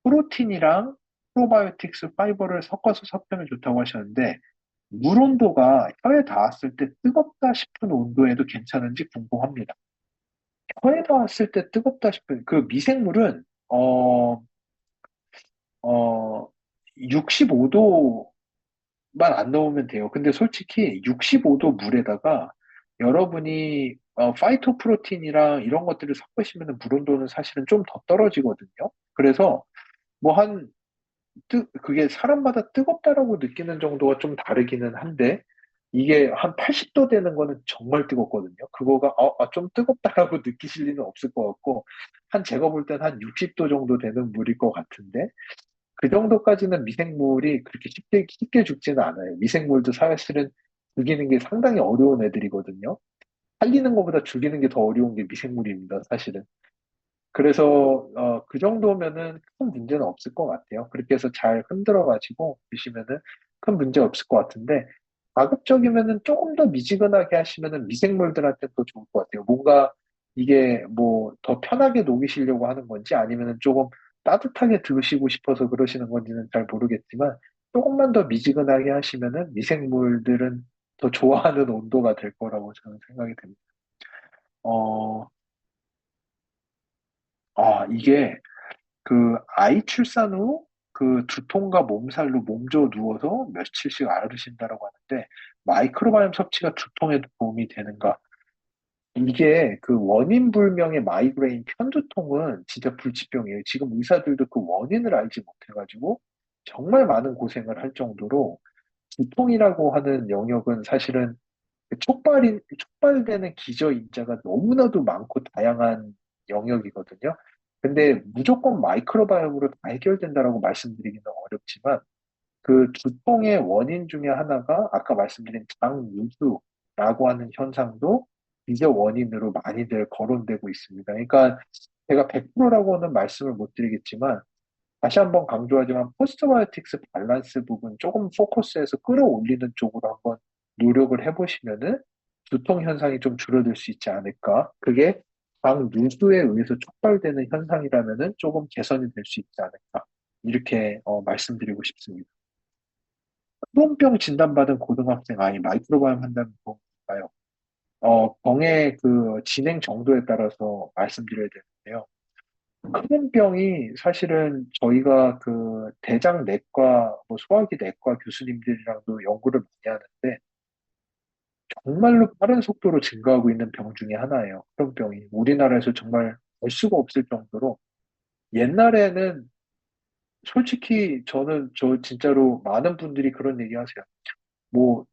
프로틴이랑 프로바이오틱스 파이버를 섞어서 섭하면 좋다고 하셨는데 물 온도가 혀에 닿았을 때 뜨겁다 싶은 온도에도 괜찮은지 궁금합니다. 혀에 닿았을 때 뜨겁다 싶은 그 미생물은 어, 65도만 안 넣으면 돼요. 근데 솔직히 65도 물에다가 여러분이 파이토프로틴이랑 이런 것들을 섞으시면 물 온도는 사실은 좀 더 떨어지거든요. 그래서 뭐 그게 사람마다 뜨겁다라고 느끼는 정도가 좀 다르기는 한데, 이게 한 80도 되는 거는 정말 뜨겁거든요. 그거가 좀 뜨겁다라고 느끼실 리는 없을 것 같고 한 제가 볼 땐 한 60도 정도 되는 물일 것 같은데 그 정도까지는 미생물이 그렇게 쉽게 죽지는 않아요. 미생물도 사실은 죽이는 게 상당히 어려운 애들이거든요. 살리는 것보다 죽이는 게 더 어려운 게 미생물입니다, 사실은. 그래서 그 정도면은 큰 문제는 없을 것 같아요. 그렇게 해서 잘 흔들어 가지고 드시면은 큰 문제 없을 것 같은데 가급적이면은 조금 더 미지근하게 하시면은 미생물들한테 더 좋을 것 같아요. 뭔가 이게 뭐 더 편하게 녹이시려고 하는 건지 아니면은 조금 따뜻하게 드시고 싶어서 그러시는 건지는 잘 모르겠지만 조금만 더 미지근하게 하시면은 미생물들은 더 좋아하는 온도가 될 거라고 저는 생각이 됩니다. 어, 이게 그 아이 출산 후 그 두통과 몸살로 몸져 누워서 며칠씩 앓으신다라고 하는데 마이크로바이옴 섭취가 두통에 도움이 되는가? 이게 그 원인 불명의 마이그레인 편두통은 진짜 불치병이에요. 지금 의사들도 그 원인을 알지 못해가지고 정말 많은 고생을 할 정도로 두통이라고 하는 영역은 사실은 그 촉발되는 기저인자가 너무나도 많고 다양한 영역이거든요. 근데 무조건 마이크로바이옴으로 다 해결된다라고 말씀드리기는 어렵지만 그 두통의 원인 중에 하나가 아까 말씀드린 장누수라고 하는 현상도 기저 원인으로 많이들 거론되고 있습니다. 그러니까 제가 100%라고는 말씀을 못 드리겠지만 다시 한번 강조하지만 포스트바이오틱스 밸런스 부분 조금 포커스해서 끌어올리는 쪽으로 한번 노력을 해보시면은 두통 현상이 좀 줄어들 수 있지 않을까. 그게 당 누수에 의해서 촉발되는 현상이라면은 조금 개선이 될 수 있지 않을까. 이렇게 말씀드리고 싶습니다. 크론병 진단받은 고등학생 아이 마이크로바이옴 한다는 건가요? 병의 그 진행 정도에 따라서 말씀드려야 되는데요. 크론병이 사실은 저희가 그 대장 내과, 뭐 소화기 내과 교수님들이랑도 연구를 많이 하는데 정말로 빠른 속도로 증가하고 있는 병 중에 하나예요. 크론병이. 우리나라에서 정말 알 수가 없을 정도로 옛날에는 솔직히 저는 저 진짜로 많은 분들이 그런 얘기 하세요. 뭐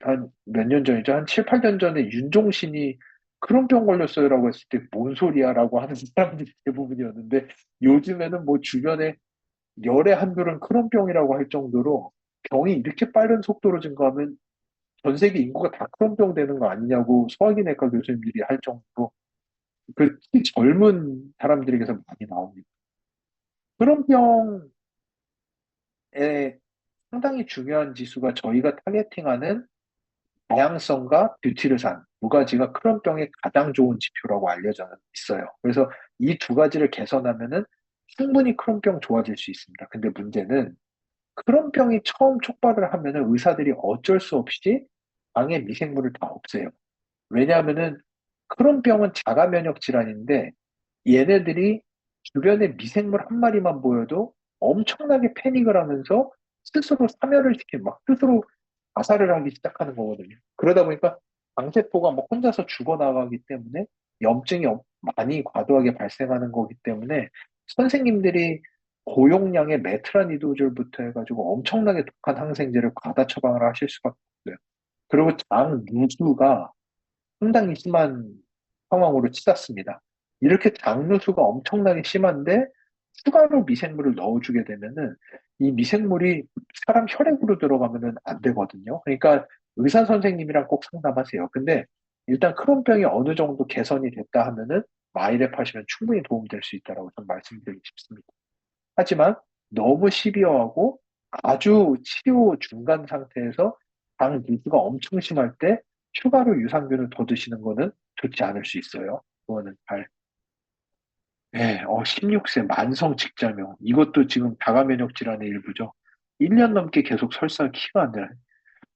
한 몇 년 전이죠? 한 7, 8년 전에 윤종신이 크론병 걸렸어요라고 했을 때 뭔 소리야라고 하는 사람들이 대부분이었는데 요즘에는 뭐 주변에 열의 한둘은 크론병이라고 할 정도로 병이 이렇게 빠른 속도로 증가하면 전 세계 인구가 다 크론병 되는 거 아니냐고 소화기내과 교수님들이 할 정도로 그 특히 젊은 사람들에게서 많이 나옵니다. 크론병의 상당히 중요한 지수가 저희가 타겟팅하는 다양성과 뷰티르산 두 가지가 크론병의 가장 좋은 지표라고 알려져 있어요. 그래서 이 두 가지를 개선하면은 충분히 크론병 좋아질 수 있습니다. 근데 문제는 크론병이 처음 촉발을 하면은 의사들이 어쩔 수 없이 방에 미생물을 다 없애요. 왜냐하면은 크론병은 자가 면역 질환인데 얘네들이 주변에 미생물 한 마리만 보여도 엄청나게 패닉을 하면서 스스로 사멸을 시키는 막 스스로 자살을 하기 시작하는 거거든요. 그러다 보니까 방세포가 막 혼자서 죽어나가기 때문에 염증이 많이 과도하게 발생하는 거기 때문에 선생님들이 고용량의 메트라니도졸부터 해가지고 엄청나게 독한 항생제를 과다 처방을 하실 수밖에 없어요. 그리고 장 누수가 상당히 심한 상황으로 치닫습니다. 이렇게 장누수가 엄청나게 심한데 추가로 미생물을 넣어주게 되면은 이 미생물이 사람 혈액으로 들어가면은 안 되거든요. 그러니까 의사 선생님이랑 꼭 상담하세요. 근데 일단 크론병이 어느 정도 개선이 됐다 하면은 마이랩 하시면 충분히 도움될 수 있다라고 저는 말씀드리고 싶습니다. 하지만 너무 시비어하고 아주 치료 중간 상태에서 당 누수가 엄청 심할 때 추가로 유산균을 더 드시는 거는 좋지 않을 수 있어요. 그거는 잘. 네, 16세 만성 직자명. 이것도 지금 다가 면역 질환의 일부죠. 1년 넘게 계속 설사 키가 안 되요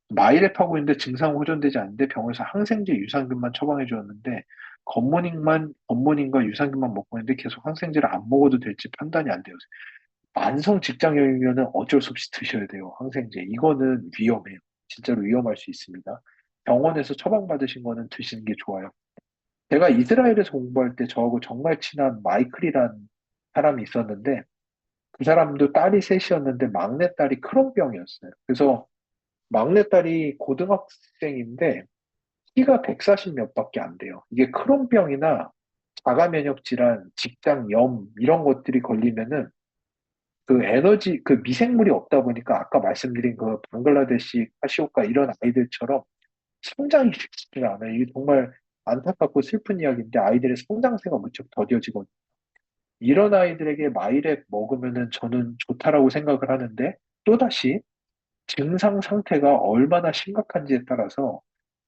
마이랩 하고 있는데 증상 호전되지 않는데 병원에서 항생제 유산균만 처방해 주었는데 겉모닝과 유산균만 먹고 있는데 계속 항생제를 안 먹어도 될지 판단이 안 돼요. 만성 직장염이면은 어쩔 수 없이 드셔야 돼요. 항생제. 이거는 위험해요. 진짜로 위험할 수 있습니다. 병원에서 처방받으신 거는 드시는 게 좋아요. 제가 이스라엘에서 공부할 때 저하고 정말 친한 마이클이란 사람이 있었는데 그 사람도 딸이 셋이었는데 막내 딸이 크론병이었어요. 그래서 막내딸이 고등학생인데 키가 140 몇밖에 안 돼요. 이게 크론병이나 자가 면역 질환, 직장 염 이런 것들이 걸리면은 그 에너지 그 미생물이 없다 보니까 아까 말씀드린 그 방글라데시 카시오카 이런 아이들처럼 성장이 쉽지가 않아요. 이게 정말 안타깝고 슬픈 이야기인데 아이들의 성장세가 무척 더뎌지거든요. 이런 아이들에게 마이랩 먹으면은 저는 좋다라고 생각을 하는데 또다시 증상 상태가 얼마나 심각한지에 따라서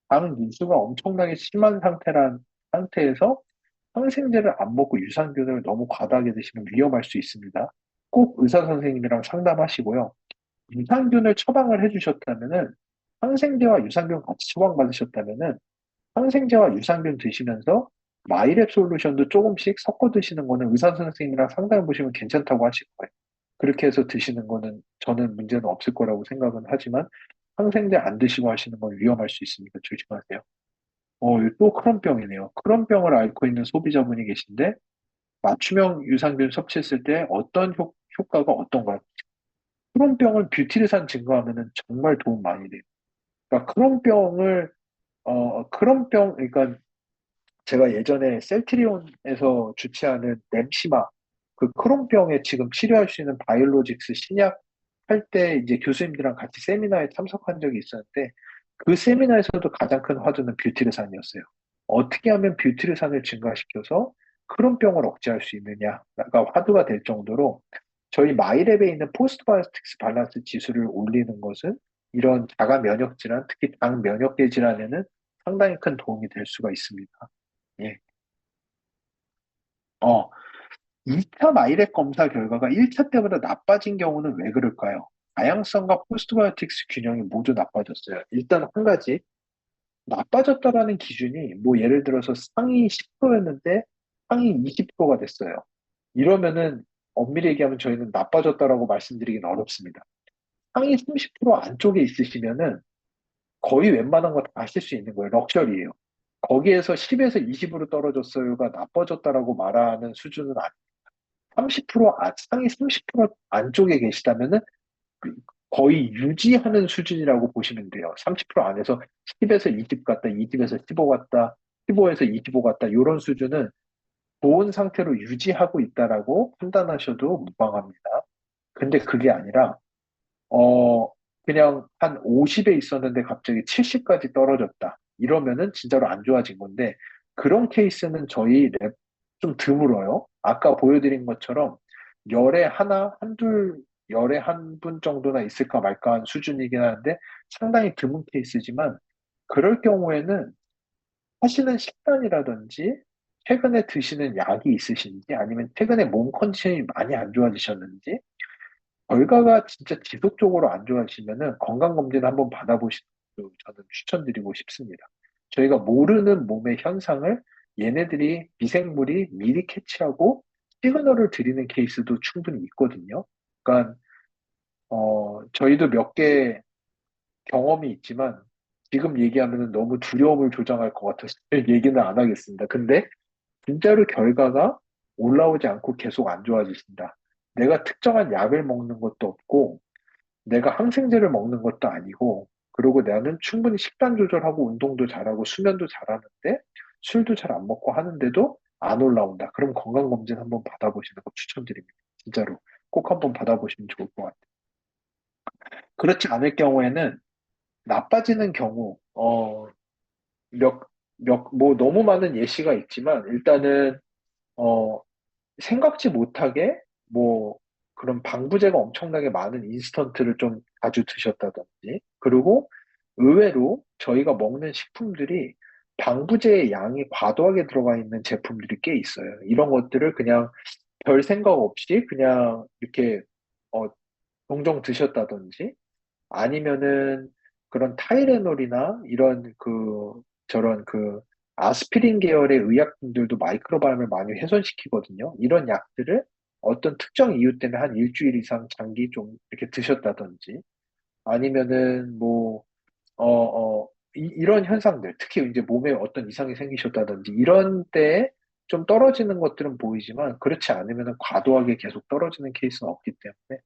당 누수가 엄청나게 심한 상태에서 항생제를 안 먹고 유산균을 너무 과다하게 드시면 위험할 수 있습니다. 꼭 의사 선생님이랑 상담하시고요. 유산균을 처방을 해주셨다면은 항생제와 유산균 같이 처방받으셨다면은 항생제와 유산균 드시면서 마이랩 솔루션도 조금씩 섞어 드시는 거는 의사 선생님이랑 상담해 보시면 괜찮다고 하실 거예요. 그렇게 해서 드시는 거는 저는 문제는 없을 거라고 생각은 하지만 항생제 안 드시고 하시는 건 위험할 수 있으니까 조심하세요. 이거 또 크론병이네요. 크론병을 앓고 있는 소비자분이 계신데 맞춤형 유산균 섭취했을 때 어떤 효과가 어떤가요? 크론병은 뷰티르산 증가하면은 정말 도움 많이 돼요. 그러니까 그러니까 제가 예전에 셀트리온에서 주최하는 램시마, 그 크론병에 지금 치료할 수 있는 바이올로직스 신약 할 때 이제 교수님들이랑 같이 세미나에 참석한 적이 있었는데 그 세미나에서도 가장 큰 화두는 뷰티르산이었어요. 어떻게 하면 뷰티르산을 증가시켜서 크론병을 억제할 수 있느냐가 화두가 될 정도로 저희 마이랩에 있는 포스트바이오틱스 밸런스 지수를 올리는 것은 이런 자가 면역 질환, 특히 당 면역계 질환에는 상당히 큰 도움이 될 수가 있습니다. 예. 어, 2차 마이렉 검사 결과가 1차 때보다 나빠진 경우는 왜 그럴까요? 다양성과 포스트바이오틱스 균형이 모두 나빠졌어요. 일단 한 가지, 나빠졌다라는 기준이 뭐 예를 들어서 상위 10%였는데 상위 20%가 됐어요. 이러면은 엄밀히 얘기하면 저희는 나빠졌다라고 말씀드리긴 어렵습니다. 상위 30% 안쪽에 있으시면은 거의 웬만한 거 다 하실 수 있는 거예요. 럭셔리예요. 거기에서 10에서 20으로 떨어졌어요가 나빠졌다라고 말하는 수준은 30% 상위 30% 안쪽에 계시다면은 그- 거의 유지하는 수준이라고 보시면 돼요. 30% 안에서 10에서 20 갔다, 20에서 15 갔다, 15에서 25 갔다, 이런 수준은 좋은 상태로 유지하고 있다라고 판단하셔도 무방합니다. 근데 그게 아니라, 어, 그냥 한 50에 있었는데 갑자기 70까지 떨어졌다. 이러면은 진짜로 안 좋아진 건데, 그런 케이스는 저희 랩 좀 드물어요. 아까 보여드린 것처럼 열에 하나, 한둘, 열에 한 분 정도나 있을까 말까 한 수준이긴 하는데 상당히 드문 케이스지만 그럴 경우에는 하시는 식단이라든지 최근에 드시는 약이 있으신지 아니면 최근에 몸 컨디션이 많이 안 좋아지셨는지 결과가 진짜 지속적으로 안 좋아지면은 건강검진 한번 받아보시는 것도 저는 추천드리고 싶습니다. 저희가 모르는 몸의 현상을 얘네들이 미생물이 미리 캐치하고 시그널을 드리는 케이스도 충분히 있거든요. 그러니까 저희도 몇 개 경험이 있지만 지금 얘기하면 너무 두려움을 조장할 것 같아서 얘기는 안 하겠습니다. 근데 진짜로 결과가 올라오지 않고 계속 안 좋아지신다. 내가 특정한 약을 먹는 것도 없고 내가 항생제를 먹는 것도 아니고, 그리고 나는 충분히 식단 조절하고 운동도 잘하고 수면도 잘하는데 술도 잘 안 먹고 하는데도 안 올라온다. 그럼 건강검진 한번 받아보시는 거 추천드립니다. 진짜로. 꼭 한번 받아보시면 좋을 것 같아요. 그렇지 않을 경우에는 나빠지는 경우, 뭐 너무 많은 예시가 있지만 일단은, 어, 생각지 못하게 뭐 그런 방부제가 엄청나게 많은 인스턴트를 좀 자주 드셨다든지 그리고 의외로 저희가 먹는 식품들이 방부제의 양이 과도하게 들어가 있는 제품들이 꽤 있어요. 이런 것들을 그냥 별 생각 없이 그냥 이렇게 어, 종종 드셨다든지 아니면은 그런 타이레놀이나 이런 저런 아스피린 계열의 의약품들도 마이크로바이옴을 많이 훼손시키거든요. 이런 약들을 어떤 특정 이유 때문에 한 일주일 이상 장기 좀 이렇게 드셨다든지 아니면은 이런 현상들, 특히 이제 몸에 어떤 이상이 생기셨다든지 이런 때에 좀 떨어지는 것들은 보이지만 그렇지 않으면 과도하게 계속 떨어지는 케이스는 없기 때문에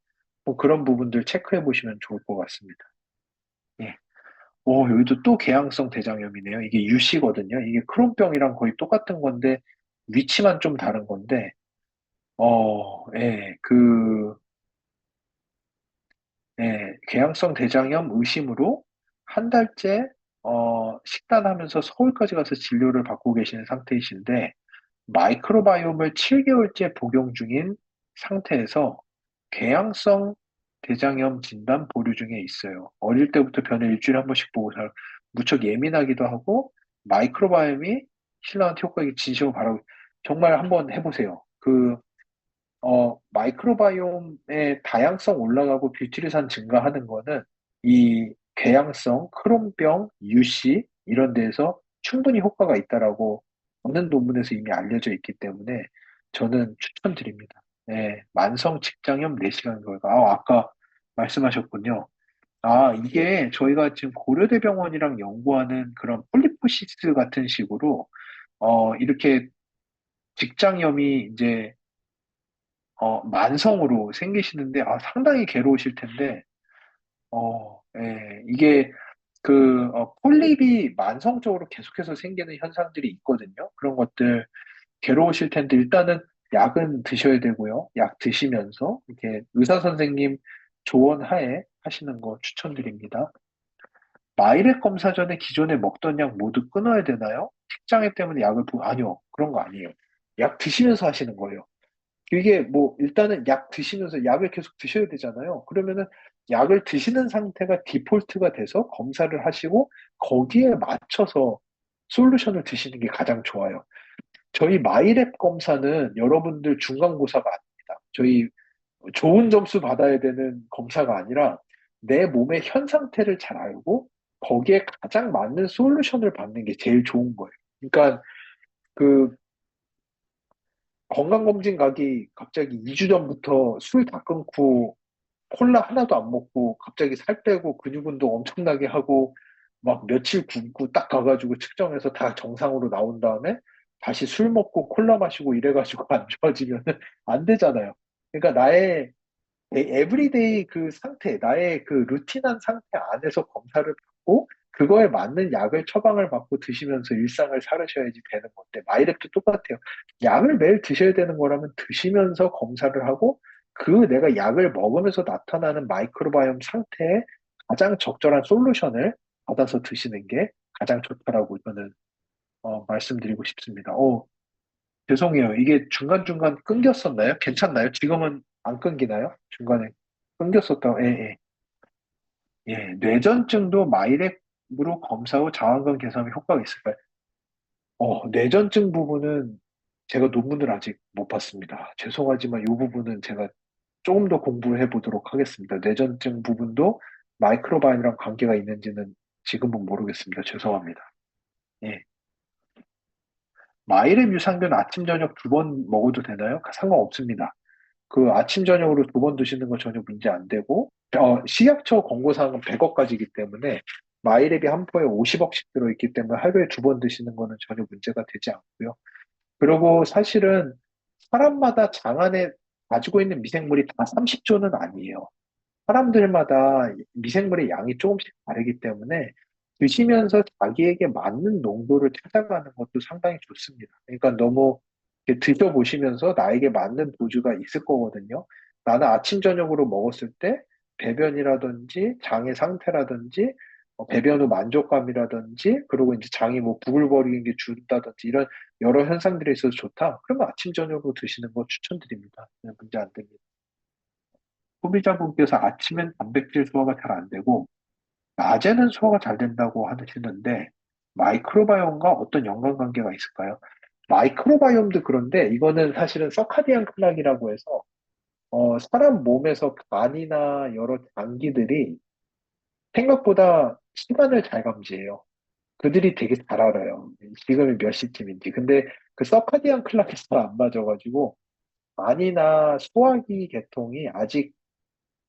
뭐 그런 부분들 체크해 보시면 좋을 것 같습니다. 예. 여기도 또 개양성 대장염이네요. 이게 유씨거든요. 이게 크론병이랑 거의 똑같은 건데, 위치만 좀 다른 건데, 예, 개양성 대장염 의심으로 한 달째, 식단하면서 서울까지 가서 진료를 받고 계시는 상태이신데, 마이크로바이옴을 7개월째 복용 중인 상태에서 궤양성 대장염 진단 보류 중에 있어요. 어릴 때부터 변을 일주일에 한 번씩 보고 무척 예민하기도 하고 마이크로바이옴이 신랑한테 효과가 진심으로 바라고 정말 한번 해보세요. 마이크로바이옴의 다양성 올라가고 뷰티리산 증가하는 거는 이 궤양성, 크론병, 유씨 이런 데에서 충분히 효과가 있다라고 많은 논문에서 이미 알려져 있기 때문에 저는 추천드립니다. 네, 만성 직장염 4시간 결과. 아까 말씀하셨군요. 이게 저희가 지금 고려대병원이랑 연구하는 그런 폴리포시스 같은 식으로 이렇게 직장염이 이제 만성으로 생기시는데, 상당히 괴로우실 텐데, 이게 폴립이 만성적으로 계속해서 생기는 현상들이 있거든요. 그런 것들 괴로우실 텐데, 일단은 약은 드셔야 되고요. 약 드시면서, 이렇게 의사 선생님 조언 하에 하시는 거 추천드립니다. 마이렉 검사 전에 기존에 먹던 약 모두 끊어야 되나요? 식장애 때문에 아니요. 그런 거 아니에요. 약 드시면서 하시는 거예요. 이게 뭐 일단은 약 드시면서 약을 계속 드셔야 되잖아요. 그러면은 약을 드시는 상태가 디폴트가 돼서 검사를 하시고 거기에 맞춰서 솔루션을 드시는 게 가장 좋아요. 저희 마이랩 검사는 여러분들 중간고사가 아닙니다. 저희 좋은 점수 받아야 되는 검사가 아니라 내 몸의 현 상태를 잘 알고 거기에 가장 맞는 솔루션을 받는 게 제일 좋은 거예요. 그러니까 그 건강검진 가기 갑자기 2주 전부터 술 다 끊고 콜라 하나도 안 먹고 갑자기 살 빼고 근육 운동 엄청나게 하고 막 며칠 굶고 딱 가가지고 측정해서 다 정상으로 나온 다음에 다시 술 먹고 콜라 마시고 이래가지고 안 좋아지면은 안 되잖아요. 그러니까 나의 에브리데이 그 상태, 나의 그 루틴한 상태 안에서 검사를 받고 그거에 맞는 약을 처방을 받고 드시면서 일상을 살으셔야지 되는 건데 마이랩도 똑같아요. 약을 매일 드셔야 되는 거라면 드시면서 검사를 하고 그 내가 약을 먹으면서 나타나는 마이크로바이옴 상태에 가장 적절한 솔루션을 받아서 드시는 게 가장 좋다라고 저는 말씀드리고 싶습니다. 죄송해요. 이게 중간중간 끊겼었나요? 괜찮나요? 지금은 안 끊기나요? 중간에 끊겼었다. 예, 예. 예, 뇌전증도 마이렉으로 검사 후 자완근 개선에 효과가 있을까요? 뇌전증 부분은 제가 논문을 아직 못 봤습니다. 죄송하지만 이 부분은 제가 조금 더 공부를 해보도록 하겠습니다. 뇌전증 부분도 마이크로바이옴이랑 관계가 있는지는 지금은 모르겠습니다. 죄송합니다. 예. 마이랩 유산균 아침, 저녁 2번 먹어도 되나요? 상관없습니다. 그 아침 저녁으로 2번 드시는 건 전혀 문제 안 되고 식약처 권고사항은 100억까지이기 때문에 마이랩이 한 포에 50억씩 들어있기 때문에 하루에 2번 드시는 거는 전혀 문제가 되지 않고요. 그리고 사실은 사람마다 장 안에 가지고 있는 미생물이 다 30조는 아니에요. 사람들마다 미생물의 양이 조금씩 다르기 때문에 드시면서 자기에게 맞는 농도를 찾아가는 것도 상당히 좋습니다. 그러니까 너무 이렇게 드셔보시면서 나에게 맞는 도주가 있을 거거든요. 나는 아침, 저녁으로 먹었을 때 배변이라든지 장의 상태라든지 배변 후 만족감이라든지 그리고 이제 장이 뭐 부글거리는 게 줄다든지 이런 여러 현상들이 있어서 좋다. 그러면 아침, 저녁으로 드시는 거 추천드립니다. 그냥 문제 안 됩니다. 소비자분께서 아침엔 단백질 소화가 잘 안 되고 낮에는 소화가 잘 된다고 하시는데 마이크로바이옴과 어떤 연관관계가 있을까요? 마이크로바이옴도 그런데 이거는 사실은 서카디안 클락이라고 해서 사람 몸에서 간이나 여러 장기들이 생각보다 시간을 잘 감지해요. 그들이 되게 잘 알아요. 지금이 몇 시쯤인지. 근데 그 서카디안 클락이 잘 안 맞아가지고 간이나 소화기 계통이 아직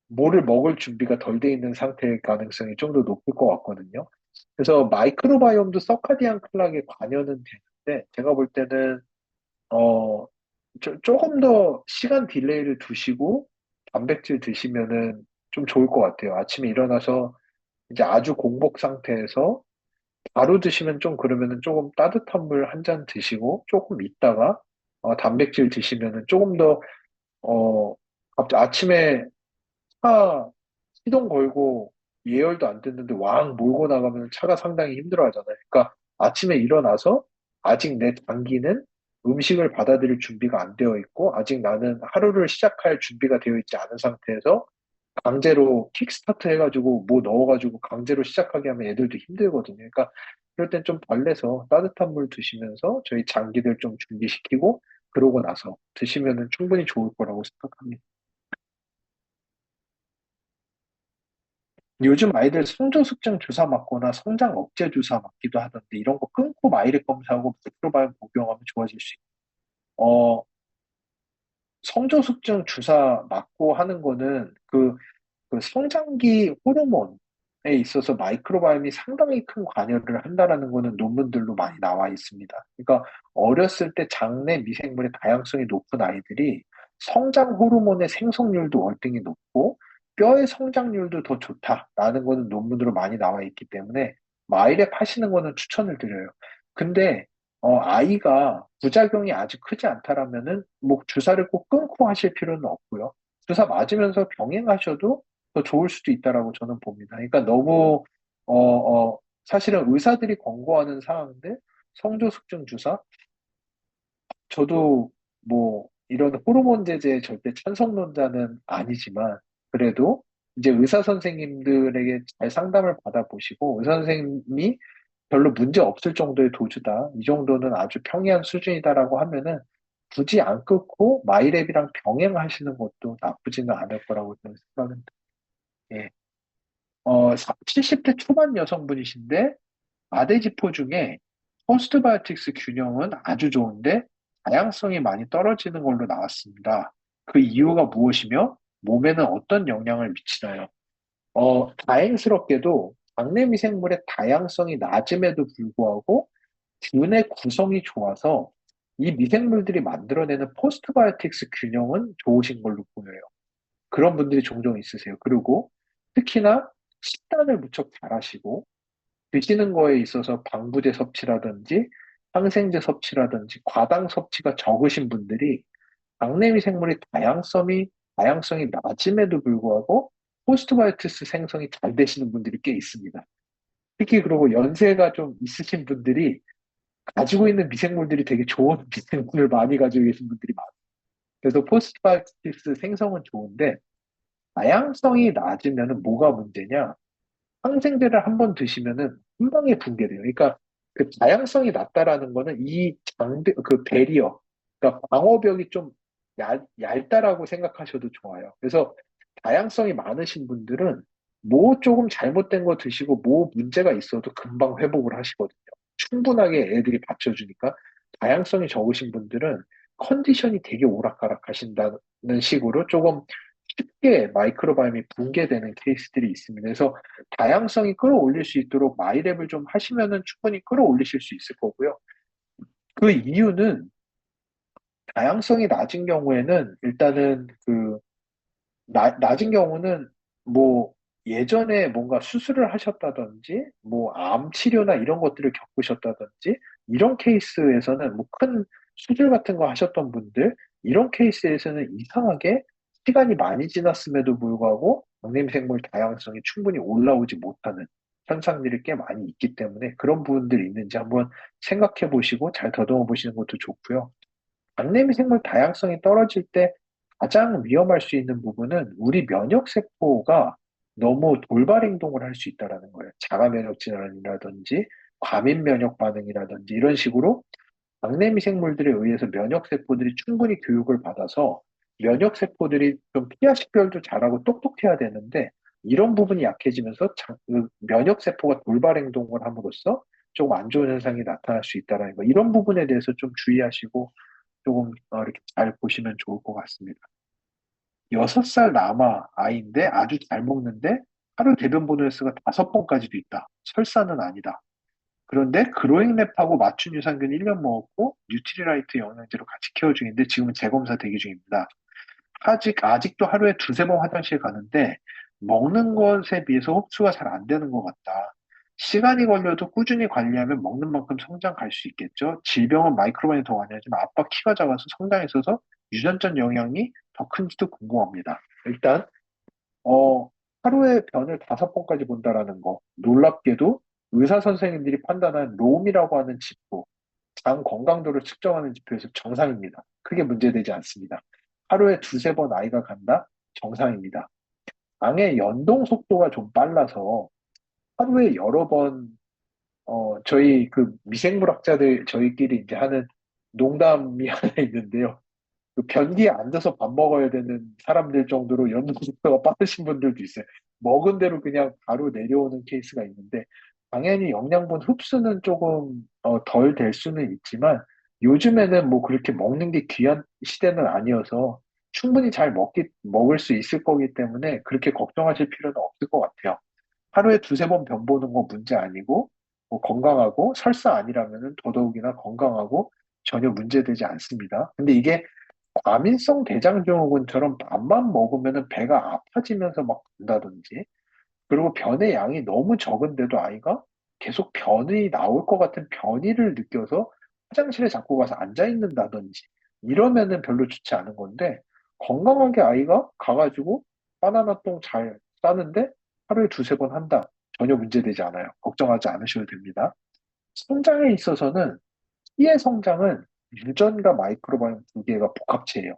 뭐를 먹을 준비가 덜 돼 있는 상태일 가능성이 좀 더 높을 것 같거든요. 그래서 마이크로바이옴도 서카디안 클락에 관여는 되는데 제가 볼 때는 어 조금 더 시간 딜레이를 두시고 단백질 드시면은 좀 좋을 것 같아요. 아침에 일어나서 이제 아주 공복 상태에서 바로 드시면 좀 그러면은 조금 따뜻한 물 한 잔 드시고 조금 있다가 단백질 드시면은 조금 더 갑자기 아침에 차 시동 걸고 예열도 안 됐는데 왕 몰고 나가면 차가 상당히 힘들어 하잖아요. 그러니까 아침에 일어나서 아직 내 장기는 음식을 받아들일 준비가 안 되어 있고 아직 나는 하루를 시작할 준비가 되어 있지 않은 상태에서 강제로 킥스타트 해가지고 뭐 넣어가지고 강제로 시작하게 하면 애들도 힘들거든요. 그러니까 그럴 땐 좀 달래서 따뜻한 물 드시면서 저희 장기들 좀 준비시키고 그러고 나서 드시면은 충분히 좋을 거라고 생각합니다. 요즘 아이들 성조숙증 주사 맞거나 성장 억제 주사 맞기도 하던데 이런 거 끊고 마이렉 검사하고 마이크로바이옴 복용하면 좋아질 수 있어요. 어, 성조숙증 주사 맞고 하는 거는 그 성장기 호르몬에 있어서 마이크로바이옴이 상당히 큰 관여를 한다라는 거는 논문들로 많이 나와 있습니다. 그러니까 어렸을 때 장내 미생물의 다양성이 높은 아이들이 성장 호르몬의 생성률도 월등히 높고 뼈의 성장률도 더 좋다라는 거는 논문으로 많이 나와 있기 때문에 마이랩 하시는 거는 추천을 드려요. 근데 아이가 부작용이 아직 크지 않다라면은 뭐 주사를 꼭 끊고 하실 필요는 없고요. 주사 맞으면서 병행하셔도 더 좋을 수도 있다라고 저는 봅니다. 그러니까 너무 어, 사실은 의사들이 권고하는 사항인데 성조숙증 주사 저도 뭐 이런 호르몬 제제에 절대 찬성론자는 아니지만 그래도 이제 의사 선생님들에게 잘 상담을 받아보시고 의사 선생님이 별로 문제 없을 정도의 도주다. 이 정도는 아주 평이한 수준이다라고 하면은 굳이 안 끊고 마이랩이랑 병행하시는 것도 나쁘지는 않을 거라고 저는 생각합니다. 예. 70대 초반 여성분이신데 아대지포 중에 포스트바이오틱스 균형은 아주 좋은데 다양성이 많이 떨어지는 걸로 나왔습니다. 그 이유가 무엇이며 몸에는 어떤 영향을 미치나요? 다행스럽게도 장내 미생물의 다양성이 낮음에도 불구하고 균의 구성이 좋아서 이 미생물들이 만들어내는 포스트바이오틱스 균형은 좋으신 걸로 보여요. 그런 분들이 종종 있으세요. 그리고 특히나 식단을 무척 잘하시고 드시는 거에 있어서 방부제 섭취라든지 항생제 섭취라든지 과당 섭취가 적으신 분들이 장내미 생물의 다양성이 낮음에도 불구하고 포스트바이오티스 생성이 잘 되시는 분들이 꽤 있습니다. 특히 그리고 연세가 좀 있으신 분들이 가지고 있는 미생물들이 되게 좋은 미생물을 많이 가지고 계신 분들이 많아요. 그래서 포스트바이오티스 생성은 좋은데 다양성이 낮으면 뭐가 문제냐? 항생제를 한번 드시면은 한 방에 붕괴돼요. 그러니까 그 다양성이 낮다라는 거는 이 그 배리어, 그러니까 방어벽이 좀 얇다라고 생각하셔도 좋아요. 그래서 다양성이 많으신 분들은 뭐 조금 잘못된 거 드시고 뭐 문제가 있어도 금방 회복을 하시거든요. 충분하게 애들이 받쳐주니까 다양성이 적으신 분들은 컨디션이 되게 오락가락 하신다는 식으로 조금 쉽게 마이크로바이옴이 붕괴되는 케이스들이 있습니다. 그래서 다양성이 끌어올릴 수 있도록 마이랩을 좀 하시면은 충분히 끌어올리실 수 있을 거고요. 그 이유는 다양성이 낮은 경우에는 일단은 낮은 경우는 뭐 예전에 뭔가 수술을 하셨다든지 뭐 암 치료나 이런 것들을 겪으셨다든지 이런 케이스에서는 뭐 큰 수술 같은 거 하셨던 분들 이런 케이스에서는 이상하게 시간이 많이 지났음에도 불구하고 장내미생물 다양성이 충분히 올라오지 못하는 현상들이 꽤 많이 있기 때문에 그런 부분들이 있는지 한번 생각해 보시고 잘 더듬어 보시는 것도 좋고요. 장내미 생물 다양성이 떨어질 때 가장 위험할 수 있는 부분은 우리 면역 세포가 너무 돌발 행동을 할 수 있다라는 거예요. 자가 면역 질환이라든지 과민 면역 반응이라든지 이런 식으로 장내미 생물들에 의해서 면역 세포들이 충분히 교육을 받아서 면역 세포들이 좀 피하 식별도 잘하고 똑똑해야 되는데 이런 부분이 약해지면서 그 면역 세포가 돌발 행동을 함으로써 조금 안 좋은 현상이 나타날 수 있다는 거. 이런 부분에 대해서 좀 주의하시고 조금 이렇게 잘 보시면 좋을 것 같습니다. 6살 남아 아이인데 아주 잘 먹는데 하루 대변 보는 횟수가 5번까지도 있다. 설사는 아니다. 그런데 그로잉랩하고 맞춤 유산균 1년 먹었고 뉴트리라이트 영양제로 같이 케어 중인데 지금은 재검사 대기 중입니다. 아직도 하루에 두세 번 화장실 가는데 먹는 것에 비해서 흡수가 잘 안 되는 것 같다. 시간이 걸려도 꾸준히 관리하면 먹는 만큼 성장 갈 수 있겠죠. 질병은 마이크로바이옴이 더 많이 하지만 아빠 키가 작아서 성장에 있어서 유전적 영향이 더 큰지도 궁금합니다. 일단 어, 하루에 변을 5번까지 본다라는 거. 놀랍게도 의사 선생님들이 판단한 롬이라고 하는 지표, 장 건강도를 측정하는 지표에서 정상입니다. 크게 문제되지 않습니다. 하루에 두세 번 아이가 간다? 정상입니다. 장의 연동 속도가 좀 빨라서 하루에 여러 번, 저희 그 미생물학자들 저희끼리 이제 하는 농담이 하나 있는데요. 그 변기에 앉아서 밥 먹어야 되는 사람들 정도로 연속도가 빠르신 분들도 있어요. 먹은 대로 그냥 바로 내려오는 케이스가 있는데, 당연히 영양분 흡수는 조금 덜 될 수는 있지만, 요즘에는 뭐 그렇게 먹는 게 귀한 시대는 아니어서 충분히 잘 먹을 수 있을 거기 때문에 그렇게 걱정하실 필요는 없을 것 같아요. 하루에 두세 번 변 보는 거 문제 아니고, 뭐 건강하고 설사 아니라면은 더더욱이나 건강하고 전혀 문제되지 않습니다. 근데 이게 과민성 대장증후군처럼 밥만 먹으면 배가 아파지면서 막 간다든지, 그리고 변의 양이 너무 적은데도 아이가 계속 변이 나올 것 같은 변이를 느껴서 화장실에 자꾸 가서 앉아 있는다든지, 이러면은 별로 좋지 않은 건데, 건강하게 아이가 가가지고 바나나 똥 잘 싸는데 하루에 두세 번 한다. 전혀 문제되지 않아요. 걱정하지 않으셔도 됩니다. 성장에 있어서는 키의 성장은 유전과 마이크로바이옴 두 개가 복합체예요.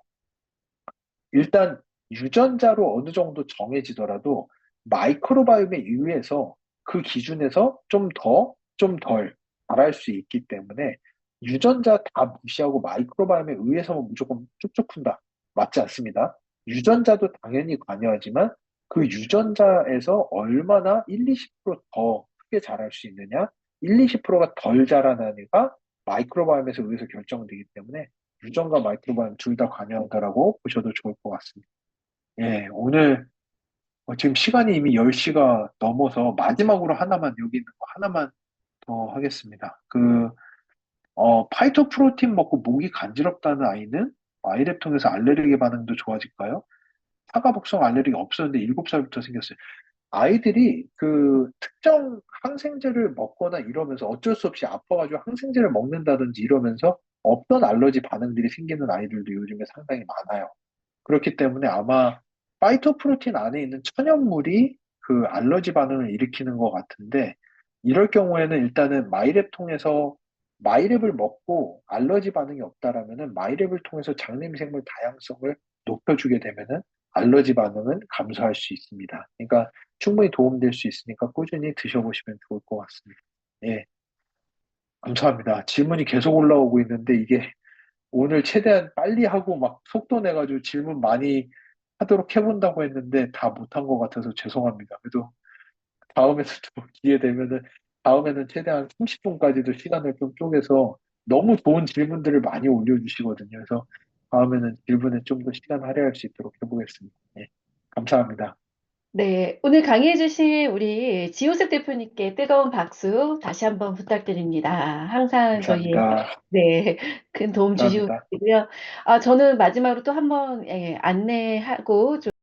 일단 유전자로 어느 정도 정해지더라도 마이크로바이옴에 의해서 그 기준에서 좀 더, 좀 덜 잘할 수 있기 때문에 유전자 다 무시하고 마이크로바이옴에 의해서만 무조건 쭉쭉 큰다. 맞지 않습니다. 유전자도 당연히 관여하지만 그 유전자에서 얼마나 1, 20%더 크게 자랄 수 있느냐, 1, 20%가 덜 자라는 애가 마이크로바이옴에서 의해서 결정되기 때문에 유전과 마이크로바이옴 둘 다 관여한다라고 보셔도 좋을 것 같습니다. 예, 오늘 지금 시간이 이미 10시가 넘어서 마지막으로 하나만 여기 있는 거 하나만 더 하겠습니다. 파이토프로틴 먹고 목이 간지럽다는 아이는 아이랩 통해서 알레르기 반응도 좋아질까요? 사과 복숭아 알레르기 없었는데 7살부터 생겼어요. 아이들이 그 특정 항생제를 먹거나 이러면서 어쩔 수 없이 아파가지고 항생제를 먹는다든지 이러면서 없던 알러지 반응들이 생기는 아이들도 요즘에 상당히 많아요. 그렇기 때문에 아마 파이토프로틴 안에 있는 천연물이 그 알러지 반응을 일으키는 것 같은데, 이럴 경우에는 일단은 마이랩 통해서 마이랩을 먹고 알러지 반응이 없다라면은 마이랩을 통해서 장내미생물 다양성을 높여주게 되면은 알러지 반응은 감소할 수 있습니다. 그러니까 충분히 도움될 수 있으니까 꾸준히 드셔보시면 좋을 것 같습니다. 예, 감사합니다. 질문이 계속 올라오고 있는데 이게 오늘 최대한 빨리 하고 막 속도 내가지고 질문 많이 하도록 해본다고 했는데 다 못한 것 같아서 죄송합니다. 그래도 다음에도 또 기회 되면은 다음에는 최대한 30분까지도 시간을 좀 쪼개서 너무 좋은 질문들을 많이 올려주시거든요. 그래서 다음에는 질문에 좀 더 시간 할애할 수 있도록 해보겠습니다. 네, 감사합니다. 네, 오늘 강의해주신 우리 지호석 대표님께 뜨거운 박수 다시 한번 부탁드립니다. 항상 저희의 감사합니다. 네, 큰 도움 주시고요. 감사합니다. 저는 마지막으로 또 한번 안내하고